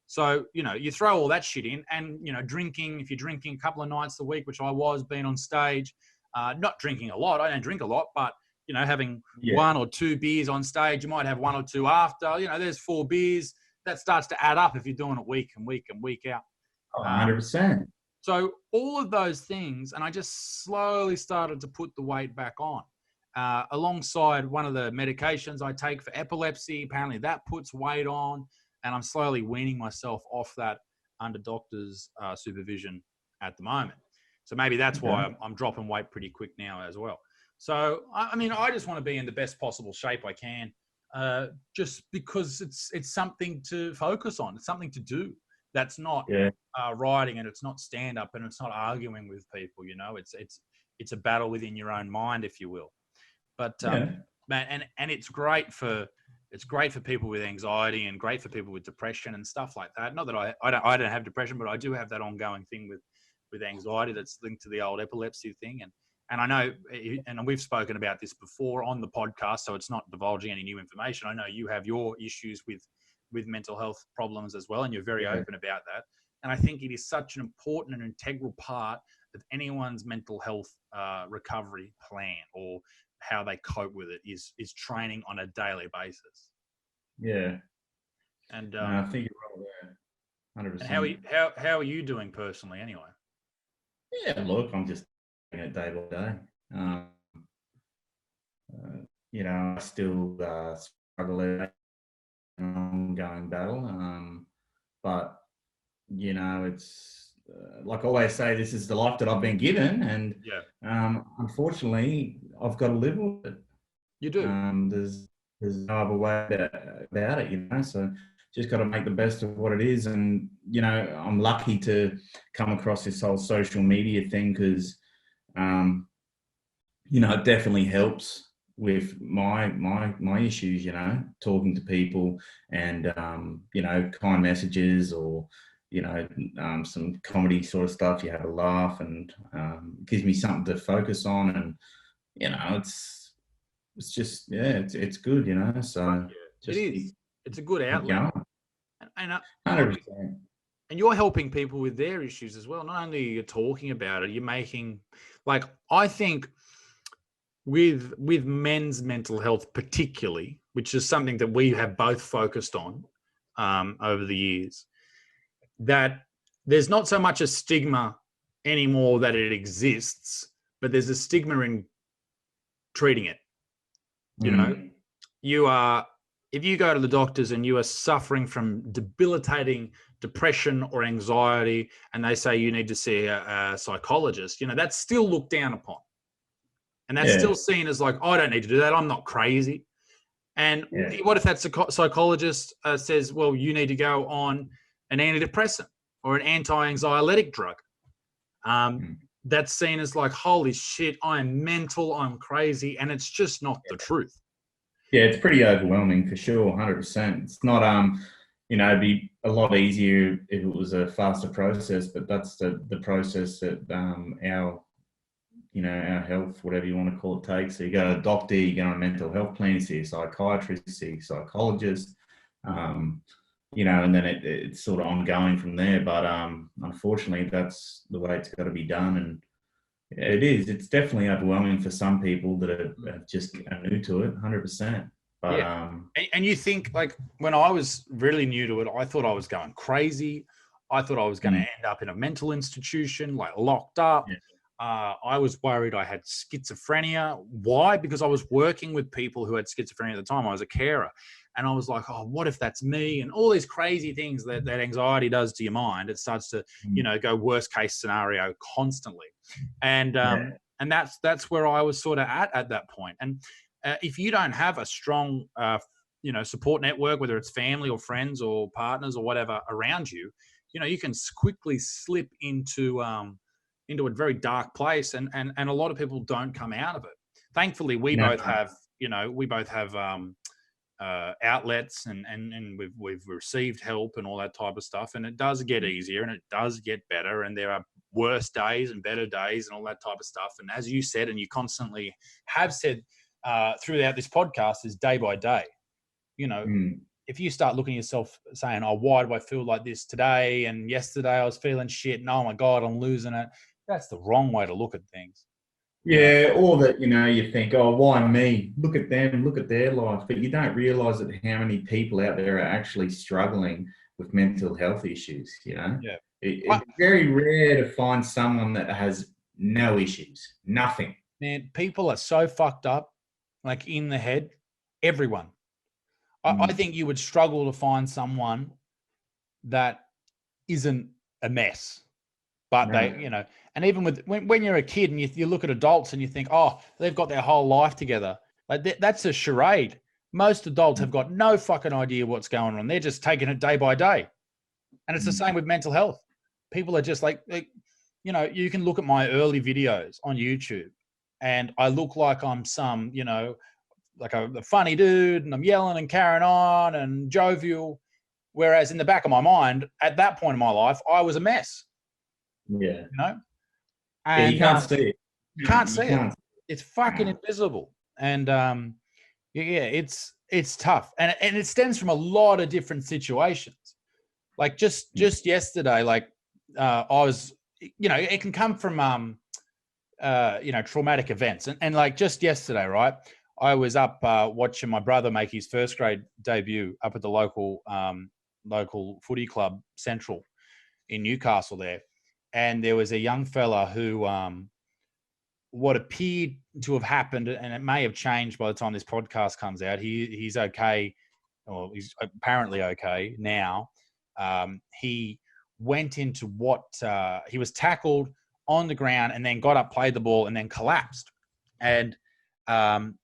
So, you throw all that shit in, and, drinking, if you're drinking a couple of nights a week, which I was, being on stage, not drinking a lot. I don't drink a lot, but, having 1 or 2 beers on stage, you might have 1 or 2 after, there's 4 beers. That starts to add up if you're doing it week and week and week out. 100%. So all of those things, and I just slowly started to put the weight back on. Alongside one of the medications I take for epilepsy, apparently that puts weight on. And I'm slowly weaning myself off that under doctor's supervision at the moment. So maybe that's why I'm dropping weight pretty quick now as well. So, I just want to be in the best possible shape I can, just because it's something to focus on. It's something to do. That's not riding, and it's not stand up, and it's not arguing with people. It's a battle within your own mind, if you will. But man, and it's great for people with anxiety, and great for people with depression and stuff like that. Not that I don't have depression, but I do have that ongoing thing with anxiety that's linked to the old epilepsy thing. And I know, and we've spoken about this before on the podcast, so it's not divulging any new information. I know you have your issues with mental health problems as well, and you're very open about that. And I think it is such an important and integral part with anyone's mental health recovery plan or how they cope with it is training on a daily basis. Yeah. And No, I think you're right there. 100%. and how are you doing personally anyway? Yeah, look, I'm just doing it day by day. You know, I still struggle with an ongoing battle. But, you know, it's like I always say, this is the life that I've been given. And unfortunately, I've got to live with it. You do. There's no other way about it, you know, so just got to make the best of what it is. And, you know, I'm lucky to come across this whole social media thing because, you know, it definitely helps with my issues, you know, talking to people and, you know, kind messages or, you know, some comedy sort of stuff. You have a laugh and gives me something to focus on. And, you know, it's just, yeah, it's good, you know, so. It is. It's a good outlet. And 100%. And you're helping people with their issues as well. Not only are you talking about it, you're making, like, I think with men's mental health particularly, which is something that we have both focused on over the years, that there's not so much a stigma anymore that it exists, but there's a stigma in treating it. You know, if you go to the doctors and you are suffering from debilitating depression or anxiety, and they say you need to see a psychologist, you know, that's still looked down upon. And that's still seen as like, I don't need to do that. I'm not crazy. And what if that psychologist says, well, you need to go on an antidepressant or an anti-anxiolytic drug? That's seen as like, holy shit, I'm mental, I'm crazy. And it's just not the truth. Yeah, it's pretty overwhelming for sure, 100%. It's not, you know, it'd be a lot easier if it was a faster process, but that's the process that our, you know, our health, whatever you want to call it, takes. So you go to a doctor, you go on a mental health plan, you see a psychiatrist, you see a psychologist, you know, and then it's sort of ongoing from there. But unfortunately, that's the way it's got to be done. And it is. It's definitely overwhelming for some people that are just new to it, 100%. But and you think, like, when I was really new to it, I thought I was going crazy. I thought I was going to end up in a mental institution, like locked up. Yeah. I was worried I had schizophrenia. Why? Because I was working with people who had schizophrenia at the time. I was a carer. And I was like, oh, what if that's me? And all these crazy things that anxiety does to your mind. It starts to, you know, go worst case scenario constantly. And and that's where I was sort of at that point. And if you don't have a strong, you know, support network, whether it's family or friends or partners or whatever around you, you know, you can quickly slip into a very dark place. And a lot of people don't come out of it. Thankfully, we both have, you know, outlets and we've received help and all that type of stuff, and it does get easier and it does get better, and there are worse days and better days and all that type of stuff. And as you said, and you constantly have said throughout this podcast, is day by day. You know, if you start looking at yourself saying, oh, why do I feel like this today, and yesterday I was feeling shit, and oh my god, I'm losing it, that's the wrong way to look at things. Yeah, or that, you know, you think, oh, why me? Look at them, look at their life. But you don't realise that how many people out there are actually struggling with mental health issues, you know? Yeah. It's very rare to find someone that has no issues, nothing. Man, people are so fucked up, like in the head, everyone. I think you would struggle to find someone that isn't a mess. But they, you know, and even with when you're a kid and you look at adults and you think, oh, they've got their whole life together. Like that's a charade. Most adults have got no fucking idea what's going on. They're just taking it day by day. And it's the same with mental health. People are just like, you know, you can look at my early videos on YouTube and I look like I'm some, you know, like a funny dude and I'm yelling and carrying on and jovial. Whereas in the back of my mind, at that point in my life, I was a mess. Yeah. You know? And you can't see it. You can't see it. It's fucking invisible. And it's tough. And it stems from a lot of different situations. Like just yesterday, like I was it can come from, traumatic events. And like just yesterday, right, I was up watching my brother make his first grade debut up at the local footy club, Central, in Newcastle there. And there was a young fella who, what appeared to have happened, and it may have changed by the time this podcast comes out, he's okay, or he's apparently okay now. He went into he was tackled on the ground and then got up, played the ball, and then collapsed. And one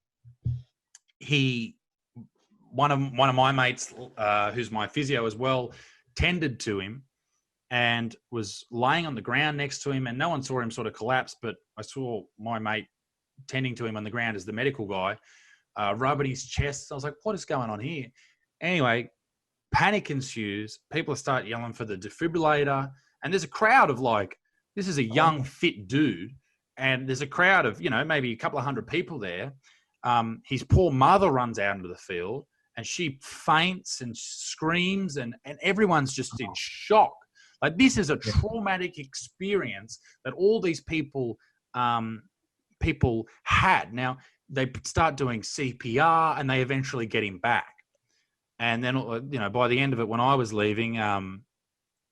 of my mates, who's my physio as well, tended to him and was laying on the ground next to him, and no one saw him sort of collapse, but I saw my mate tending to him on the ground as the medical guy, rubbing his chest. I was like, what is going on here? Anyway, panic ensues. People start yelling for the defibrillator, and there's a crowd of this is a young, fit dude, and there's a crowd of, maybe a couple of hundred people there. His poor mother runs out into the field, and she faints and screams, and everyone's just in shock. Like, this is a traumatic experience that all these people had. Now, they start doing CPR, and they eventually get him back. And then, by the end of it, when I was leaving, I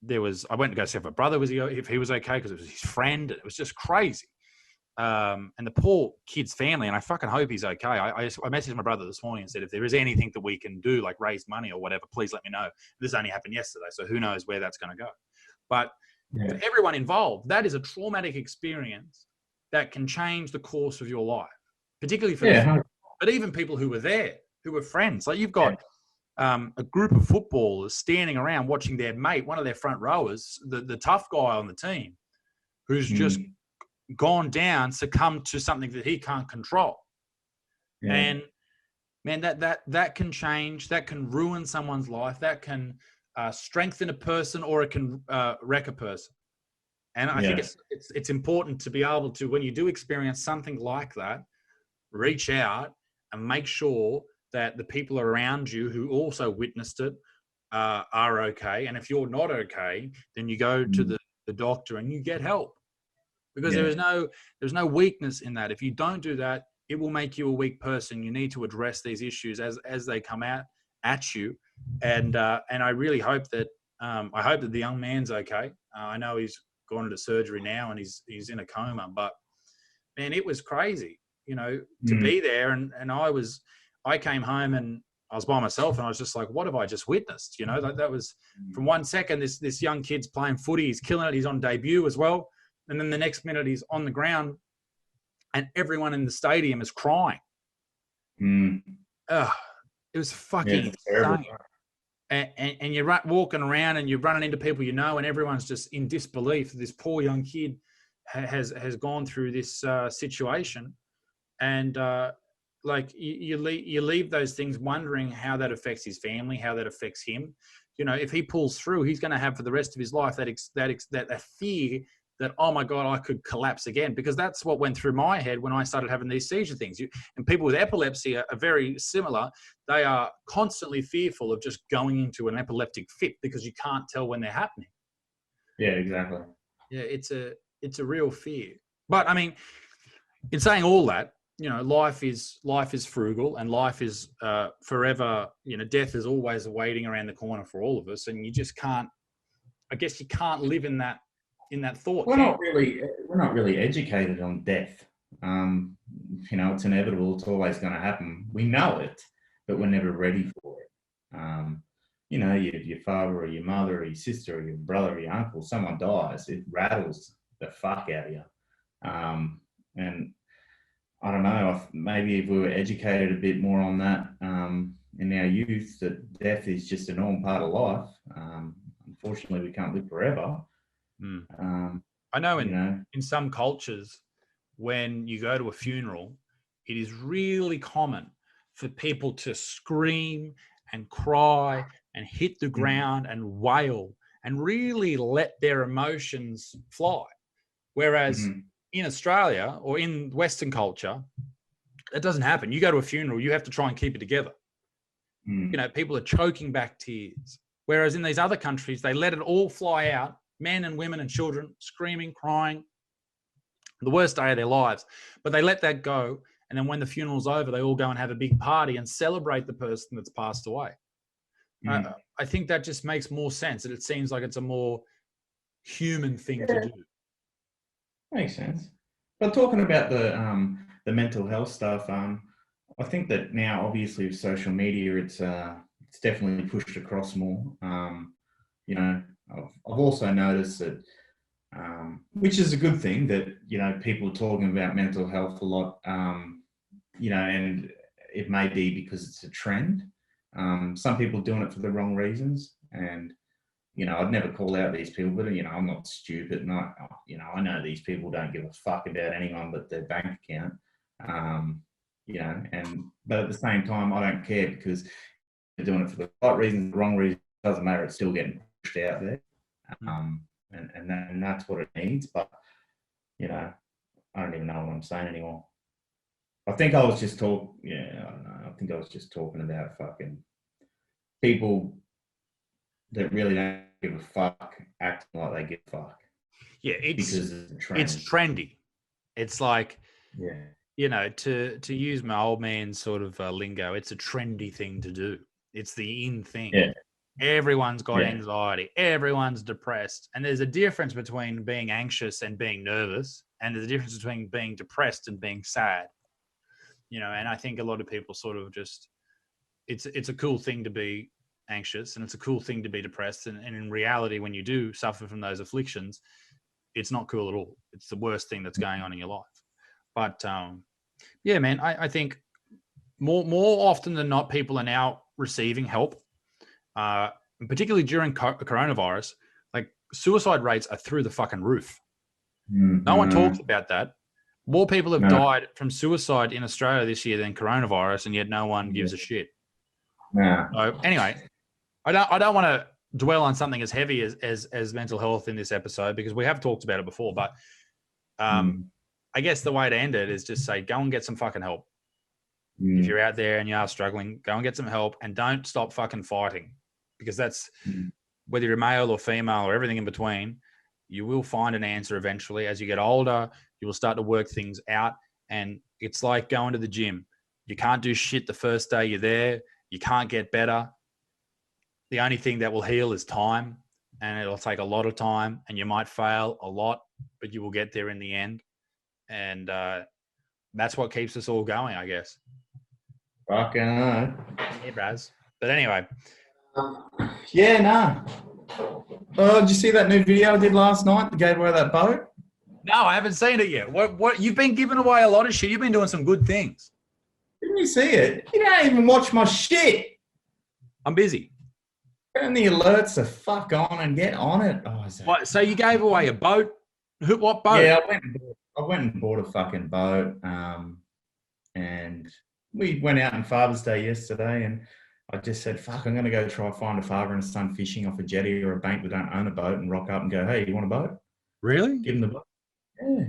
went to go see if my brother if he was okay, because it was his friend. And it was just crazy. And the poor kid's family, and I fucking hope he's okay. I messaged my brother this morning and said, if there is anything that we can do, like raise money or whatever, please let me know. This only happened yesterday, so who knows where that's going to go. But for everyone involved, that is a traumatic experience that can change the course of your life, particularly for but even people who were there, who were friends. Like, you've got a group of footballers standing around watching their mate, one of their front rowers, the tough guy on the team, who's just gone down, succumbed to something that he can't control. And man, that can change, that can ruin someone's life, that can strengthen a person, or it can wreck a person. And I think it's important to be able to, when you do experience something like that, reach out and make sure that the people around you who also witnessed it are okay. And if you're not okay, then you go to the doctor and you get help, because there's no weakness in that. If you don't do that, it will make you a weak person. You need to address these issues as they come out at you. And I really hope that the young man's okay. I know he's gone into surgery now and he's in a coma, but man, it was crazy, to be there. And I came home and I was by myself, and I was just like, what have I just witnessed? That was, from 1 second, this young kid's playing footy, he's killing it, he's on debut as well. And then the next minute he's on the ground and everyone in the stadium is crying. It was fucking insane. And you're walking around and you're running into people and everyone's just in disbelief. This poor young kid has gone through this situation. And you leave those things wondering how that affects his family, how that affects him. If he pulls through, he's going to have for the rest of his life that fear that, oh my God, I could collapse again, because that's what went through my head when I started having these seizure things. And people with epilepsy are very similar. They are constantly fearful of just going into an epileptic fit because you can't tell when they're happening. Yeah, exactly. Yeah, it's a real fear. But I mean, in saying all that, life is frugal, and life is forever. Death is always waiting around the corner for all of us, and you just can't. I guess you can't live in that thought. We're not really educated on death. It's inevitable. It's always going to happen. We know it, but we're never ready for it. Your father or your mother or your sister or your brother or your uncle, someone dies, it rattles the fuck out of you. And I don't know, maybe if we were educated a bit more on that in our youth, that death is just a normal part of life. Unfortunately, we can't live forever. I know in some cultures, when you go to a funeral, it is really common for people to scream and cry and hit the ground and wail and really let their emotions fly. Whereas in Australia or in Western culture, that doesn't happen. You go to a funeral, you have to try and keep it together. People are choking back tears. Whereas in these other countries, they let it all fly out men and women and children screaming, crying, the worst day of their lives. But they let that go. And then when the funeral's over, they all go and have a big party and celebrate the person that's passed away. I think that just makes more sense. It seems like it's a more human thing to do. Makes sense. But talking about the mental health stuff, I think that now, obviously, with social media, it's definitely pushed across more. You know, I've also noticed that, which is a good thing, that, you know, people are talking about mental health a lot, you know, and it may be because it's a trend. Some people are doing it for the wrong reasons. And, you know, I'd never call out these people, but, you know, I'm not stupid. And I know these people don't give a fuck about anyone but their bank account. You know, but at the same time, I don't care, because they're doing it for the right reasons, the wrong reasons, doesn't matter. It's still getting pushed out there. And that's what it needs. But, you know, I don't even know what I'm saying anymore. I think I was just I don't know. I think I was just talking about fucking people that really don't give a fuck acting like they give a fuck. Yeah, because it's a trend. It's trendy. It's like, yeah, you know, to use my old man's sort of lingo, it's a trendy thing to do. It's the in thing. Yeah. Everyone's got anxiety. Everyone's depressed. And there's a difference between being anxious and being nervous. And there's a difference between being depressed and being sad. You know, and I think a lot of people sort of just, it's a cool thing to be anxious, and it's a cool thing to be depressed. And in reality, when you do suffer from those afflictions, it's not cool at all. It's the worst thing that's going on in your life. But yeah, man, I think more often than not, people are now receiving help, particularly during coronavirus. Like, suicide rates are through the fucking roof. No one talks about that. More people have died from suicide in Australia this year than coronavirus, and yet no one gives a shit. So anyway, I don't want to dwell on something as heavy as mental health in this episode, because we have talked about it before. But I guess the way to end it is just say, go and get some fucking help. If you're out there and you are struggling, go and get some help, and don't stop fucking fighting, because that's whether you're male or female or everything in between. You will find an answer eventually. As you get older, you will start to work things out. And it's like going to the gym. You can't do shit the first day you're there. You can't get better. The only thing that will heal is time, and it'll take a lot of time, and you might fail a lot, but you will get there in the end. And that's what keeps us all going, I guess. Fucking hell. Yeah, Braz. But anyway. Yeah, no. Oh, did you see that new video I did last night? The gave away that boat? No, I haven't seen it yet. What? You've been giving away a lot of shit. You've been doing some good things. Didn't you see it? You don't even watch my shit. I'm busy. Turn the alerts the fuck on and get on it. Oh, What, so you gave away a boat? What boat? Yeah, I went and bought a fucking boat. And we went out on Father's Day yesterday, and I just said, fuck, I'm going to go try find a father and a son fishing off a jetty or a bank that don't own a boat, and rock up and go, hey, you want a boat? Really? Give them the boat. Yeah.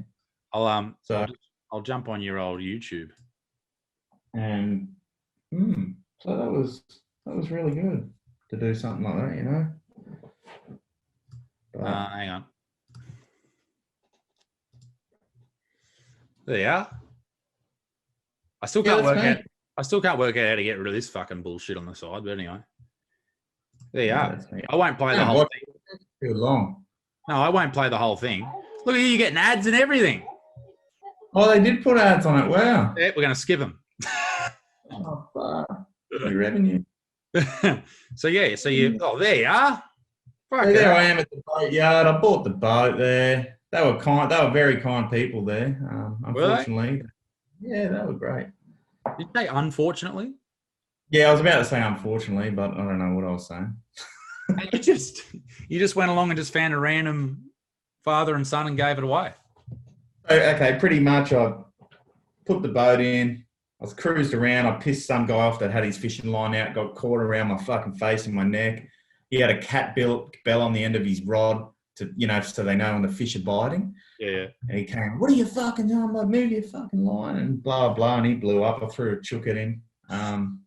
I'll jump on your old YouTube. And so that was really good to do something like that, you know. But, Hang on. There you are. I still can't work out how to get rid of this fucking bullshit on the side, but anyway. There you are. I won't play the whole thing. Too long. No, I won't play the whole thing. Look at you getting ads and everything. Oh, they did put ads on it. Wow. Yeah, we're going to skip them. Oh, fuck. New revenue. So there you are. So there I am at the boat yard. I bought the boat there. They were very kind people there. Unfortunately. Yeah, they were great. Did you say unfortunately? Yeah, I was about to say unfortunately, but I don't know what I was saying. You just went along and just found a random father and son and gave it away. Okay, pretty much. I put the boat in. I was cruised around. I pissed some guy off that had his fishing line out, got caught around my fucking face and my neck. He had a cat bell on the end of his rod to, you know, so they know when the fish are biting. Yeah. And he came, what are you fucking doing? I'm like, move your fucking line and blah, blah. And he blew up. I threw a chook at him. And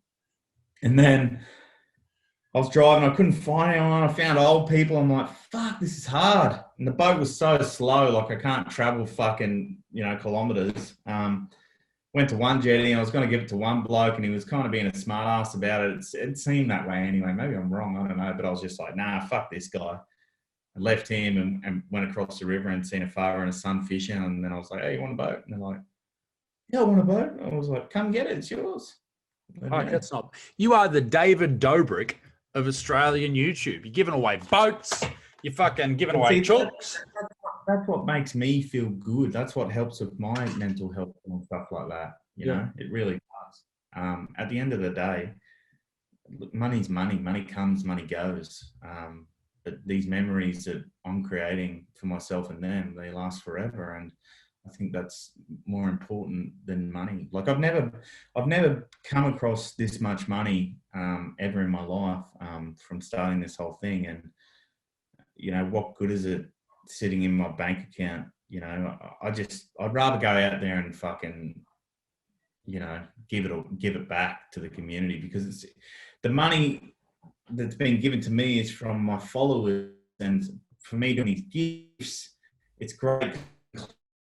then I was driving, I couldn't find anyone. I found old people. I'm like, fuck, this is hard. And the boat was so slow, like I can't travel fucking, kilometers. Went to one jetty, and I was going to give it to one bloke, and he was kind of being a smart ass about it. It seemed that way anyway. Maybe I'm wrong, I don't know. But I was just like, nah, fuck this guy. I left him and went across the river and seen a father and a son fishing. And then I was like, hey, you want a boat? And they're like, yeah, I want a boat. I was like, come get it, it's yours. Oh, that's not. You are the David Dobrik of Australian YouTube. You're giving away boats. You're fucking giving away chalks. That's what makes me feel good. That's what helps with my mental health and stuff like that. You know, it really does. At the end of the day, money's money. Money comes, money goes. But these memories that I'm creating for myself and them, they last forever. And I think that's more important than money. Like I've never come across this much money ever in my life from starting this whole thing. And what good is it sitting in my bank account? I'd rather go out there and fucking give it back to the community, because it's the money that's been given to me is from my followers, and for me doing these gifts, it's great.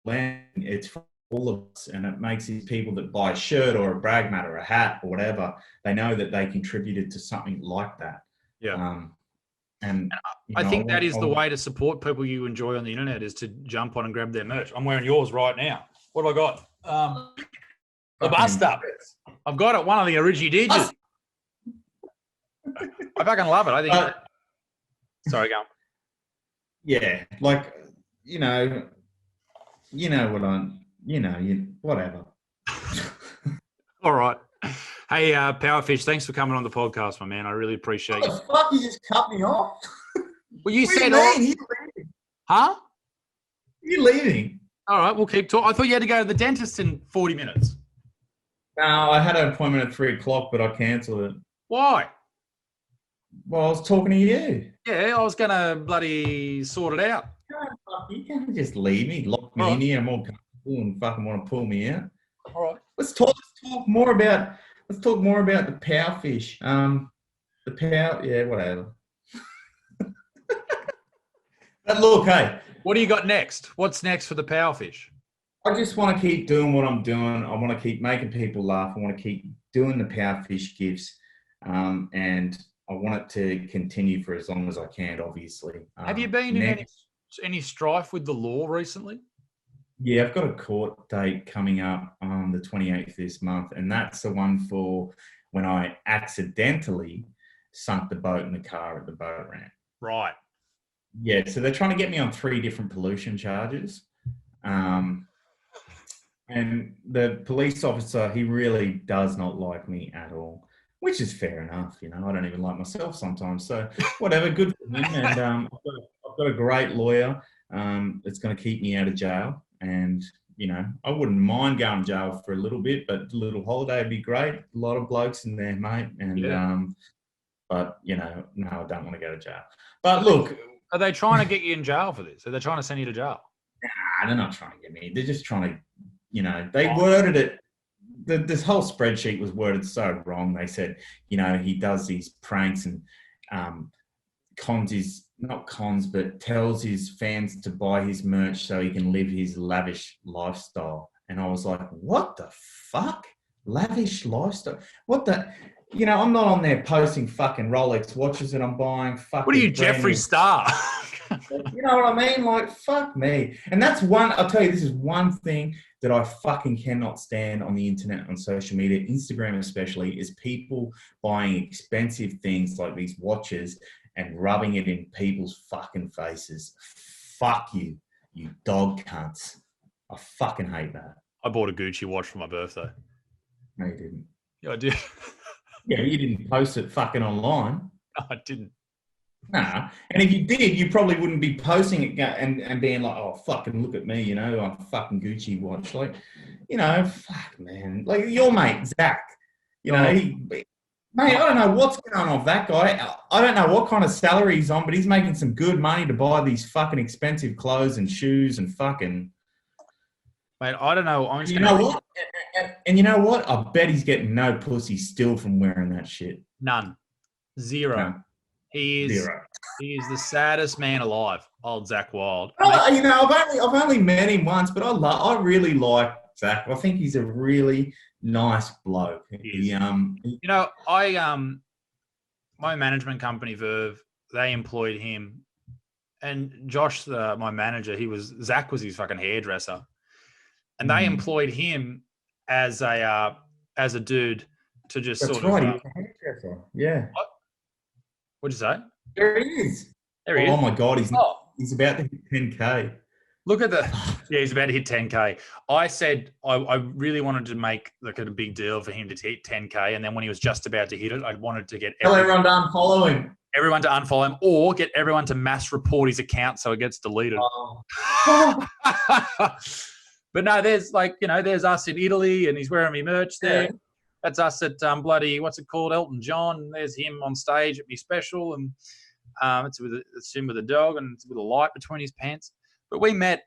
It's for all of us, and it makes these people that buy a shirt or a brag mat or a hat or whatever, they know that they contributed to something like that. And I think that is the way to support people you enjoy on the internet, is to jump on and grab their merch. I'm wearing yours right now. What have I got? The bust up. I've got it. One of the Origi Digits. I fucking love it. I think. Sorry, go on. Yeah, like whatever. All right. Hey, Powerfish, thanks for coming on the podcast, my man. I really appreciate you. What the fuck? You just cut me off? Well, you what said, do you mean? You're leaving. Huh? You're leaving. All right, we'll keep talking. I thought you had to go to the dentist in 40 minutes. No, I had an appointment at 3:00, but I cancelled it. Why? Well, I was talking to you. Yeah, I was going to bloody sort it out. You can't just leave me, lock me in here. I'm all comfortable and fucking want to pull me out. All right. Let's talk more about the Powerfish. Whatever. But look, hey. What do you got next? What's next for the Powerfish? I just want to keep doing what I'm doing. I want to keep making people laugh. I want to keep doing the Powerfish gifts. And I want it to continue for as long as I can, obviously. Have you been in any strife with the law recently? Yeah, I've got a court date coming up on the 28th this month, and that's the one for when I accidentally sunk the boat in the car at the boat ramp. Right. Yeah, so they're trying to get me on 3 different pollution charges. And the police officer, he really does not like me at all, which is fair enough. I don't even like myself sometimes. So whatever, good for him. And I've got a great lawyer that's going to keep me out of jail. And, I wouldn't mind going to jail for a little bit, but a little holiday would be great. A lot of blokes in there, mate. And, but, no, I don't want to go to jail. But look. Are they trying to get you in jail for this? Are they trying to send you to jail? Nah, they're not trying to get me. They're just trying to, they worded it. This whole spreadsheet was worded so wrong. They said, he does these pranks and tells his fans to buy his merch so he can live his lavish lifestyle. And I was like, what the fuck? Lavish lifestyle? What the... I'm not on there posting fucking Rolex watches that I'm buying. Fucking what are you, Jeffree Star? You know what I mean? Like, fuck me. And that's I'll tell you, this is one thing that I fucking cannot stand on the internet, on social media, Instagram especially, is people buying expensive things like these watches and rubbing it in people's fucking faces. Fuck you, you dog cunts. I fucking hate that. I bought a Gucci watch for my birthday. No, you didn't. Yeah, I did. Yeah, you didn't post it fucking online. No, I didn't. Nah. And if you did, you probably wouldn't be posting it and being like, oh, fucking look at me, I'm fucking Gucci watch. Like, fuck, man. Like your mate, Zach, mate, I don't know what's going on with that guy. I don't know what kind of salary he's on, but he's making some good money to buy these fucking expensive clothes and shoes and fucking... Mate, I don't know. What? And you know what? I bet he's getting no pussy still from wearing that shit. None. Zero. No. He is. Zero. He is the saddest man alive. Old Zach Wild. Well, you know, I've only met him once, but I really like Zach. I think he's a really nice bloke. You know, my management company, Verve, they employed him, and Josh, my manager, Zach was his fucking hairdresser, and they employed him as a dude to just That's sort of. right. He's a hairdresser. Yeah. What'd you say? There he is. There he is. Oh my God, he's about to hit 10K. Look at he's about to hit 10K. I said I really wanted to make like a big deal for him to hit 10K, and then when he was just about to hit it, I wanted to get Tell everyone to unfollow him. Everyone to unfollow him, or get everyone to mass report his account so it gets deleted. Oh. But no, there's there's us in Italy, and he's wearing me merch there. Yeah. That's us at bloody what's it called, Elton John. There's him on stage at me special, and it's him with a dog, and it's with a light between his pants. But we met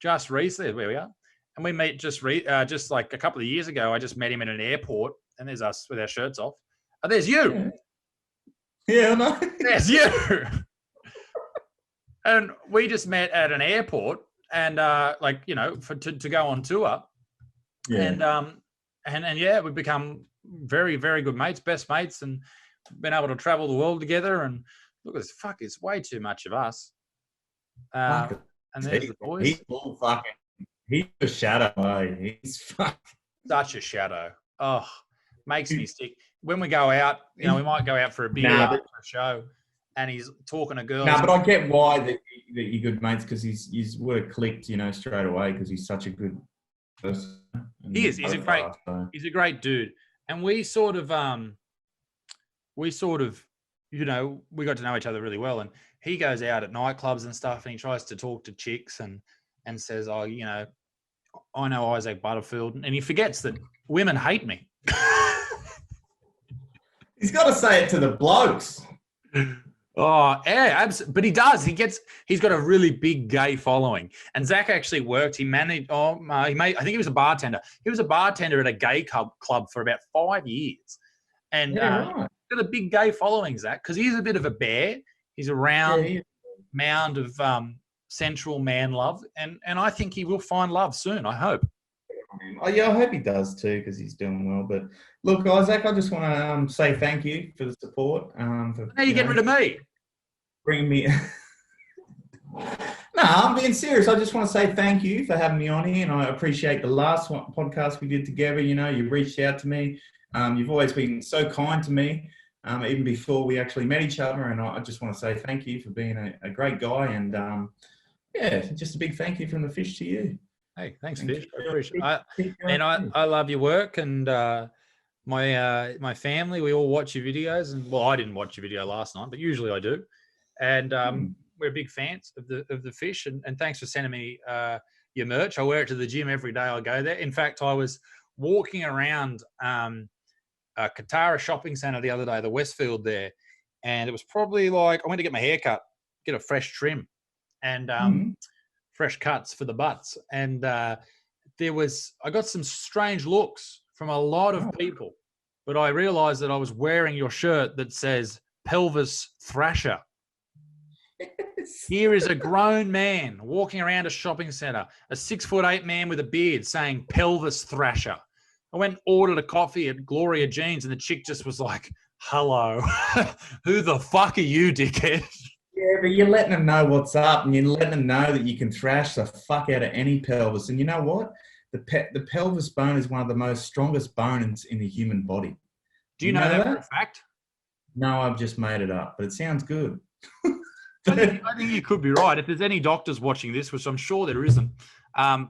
just recently. Where we are, and we met just like a couple of years ago. I just met him at an airport, and there's us with our shirts off. Oh, there's you. Yeah, I know. There's you. And we just met at an airport, and to go on tour. Yeah. And yeah, we've become very, very good mates, best mates, and been able to travel the world together. And look at this, it's way too much of us. And there's the boys. He's all fucking. He's a shadow. Eh? He's fucking such a shadow. Oh, makes me sick. When we go out, we might go out for a beer after a show, and he's talking to girls. No, but I get why that you're good mates, because he's would have clicked, straight away, because he's such a good person. He is. He's a great dude. And we sort of, we got to know each other really well. And he goes out at nightclubs and stuff, and he tries to talk to chicks and says, "Oh, I know Isaac Butterfield," and he forgets that women hate me. He's got to say it to the blokes. Oh, yeah, but he does. He's got a really big gay following. And Zach actually worked. He managed. I think he was a bartender. He was a bartender at a gay club for about 5 years, and got a big gay following, Zach, because he's a bit of a bear. He's a round mound of sensual man love, and I think he will find love soon. I hope. Oh, yeah, I hope he does too, because he's doing well. But look, Isaac, I just want to say thank you for the support. Now you get rid of me. Bring me. No, I'm being serious. I just want to say thank you for having me on here, and I appreciate the last podcast we did together. You reached out to me. You've always been so kind to me, even before we actually met each other. And I just want to say thank you for being a great guy. And just a big thank you from the fish to you. Hey, thanks, Fish. I appreciate it. And I love your work, and my family, we all watch your videos. And well, I didn't watch your video last night, but usually I do. And we're big fans of the Fish. And thanks for sending me your merch. I wear it to the gym every day I go there. In fact, I was walking around Katara Shopping Centre the other day, the Westfield there, and it was probably like I went to get my hair cut, get a fresh trim, and fresh cuts for the butts, and I got some strange looks from a lot of people, but I realized that I was wearing your shirt that says Pelvis Thrasher. Here is a grown man walking around a shopping center, a 6'8" man with a beard saying Pelvis Thrasher. I went and ordered a coffee at Gloria Jeans, and the chick just was like, "Hello, who the fuck are you, dickhead?" Yeah, but you're letting them know what's up, and you're letting them know that you can thrash the fuck out of any pelvis. And you know what? The pelvis bone is one of the most strongest bones in the human body. Do you know that for a fact? No, I've just made it up, but it sounds good. I think you could be right. If there's any doctors watching this, which I'm sure there isn't,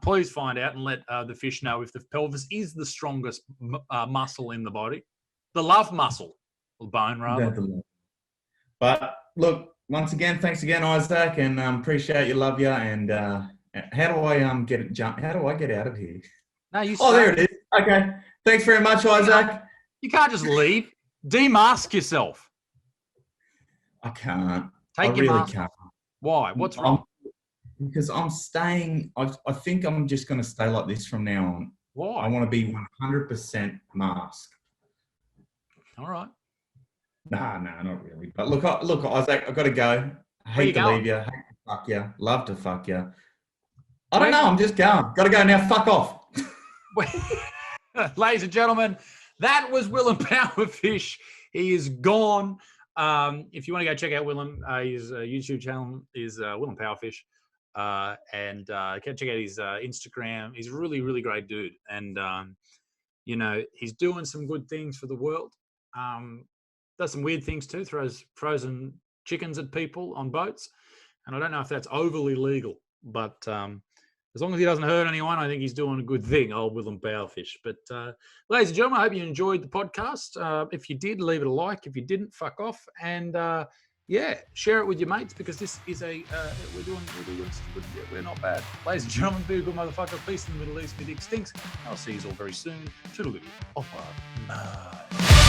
please find out and let the Fish know if the pelvis is the strongest muscle in the body. The love muscle, or bone rather. But look, once again, thanks again, Isaac, and appreciate you, love you. And how do I How do I get out of here? No, you. Oh, there it is. Okay, thanks very much, Isaac. You can't just leave. Demask yourself. I can't. Take your mask. Can't. Why? What's wrong? Because I'm staying. I think I'm just going to stay like this from now on. Why? I want to be 100% mask. All right. Nah, not really. But look, Isaac, I've got to go. you Hate to going? leave you. Hate to fuck you. Love to fuck you. I don't know. I'm just going. Got to go now. Fuck off. Ladies and gentlemen, that was Willem Powerfish. He is gone. If you want to go check out Willem, his YouTube channel is Willem Powerfish. And check out his Instagram. He's a really, really great dude. And, you know, he's doing some good things for the world. Does some weird things too, throws frozen chickens at people on boats. And I don't know if that's overly legal, but as long as he doesn't hurt anyone, I think he's doing a good thing, old Willem Powerfish. But ladies and gentlemen, I hope you enjoyed the podcast. If you did, leave it a like. If you didn't, fuck off. And yeah, share it with your mates, because this is we're not bad. Ladies and gentlemen, be a good motherfucker. Peace in the Middle East. Me dick stinks. I'll see you all very soon. Toodaloo. Au revoir. Bye.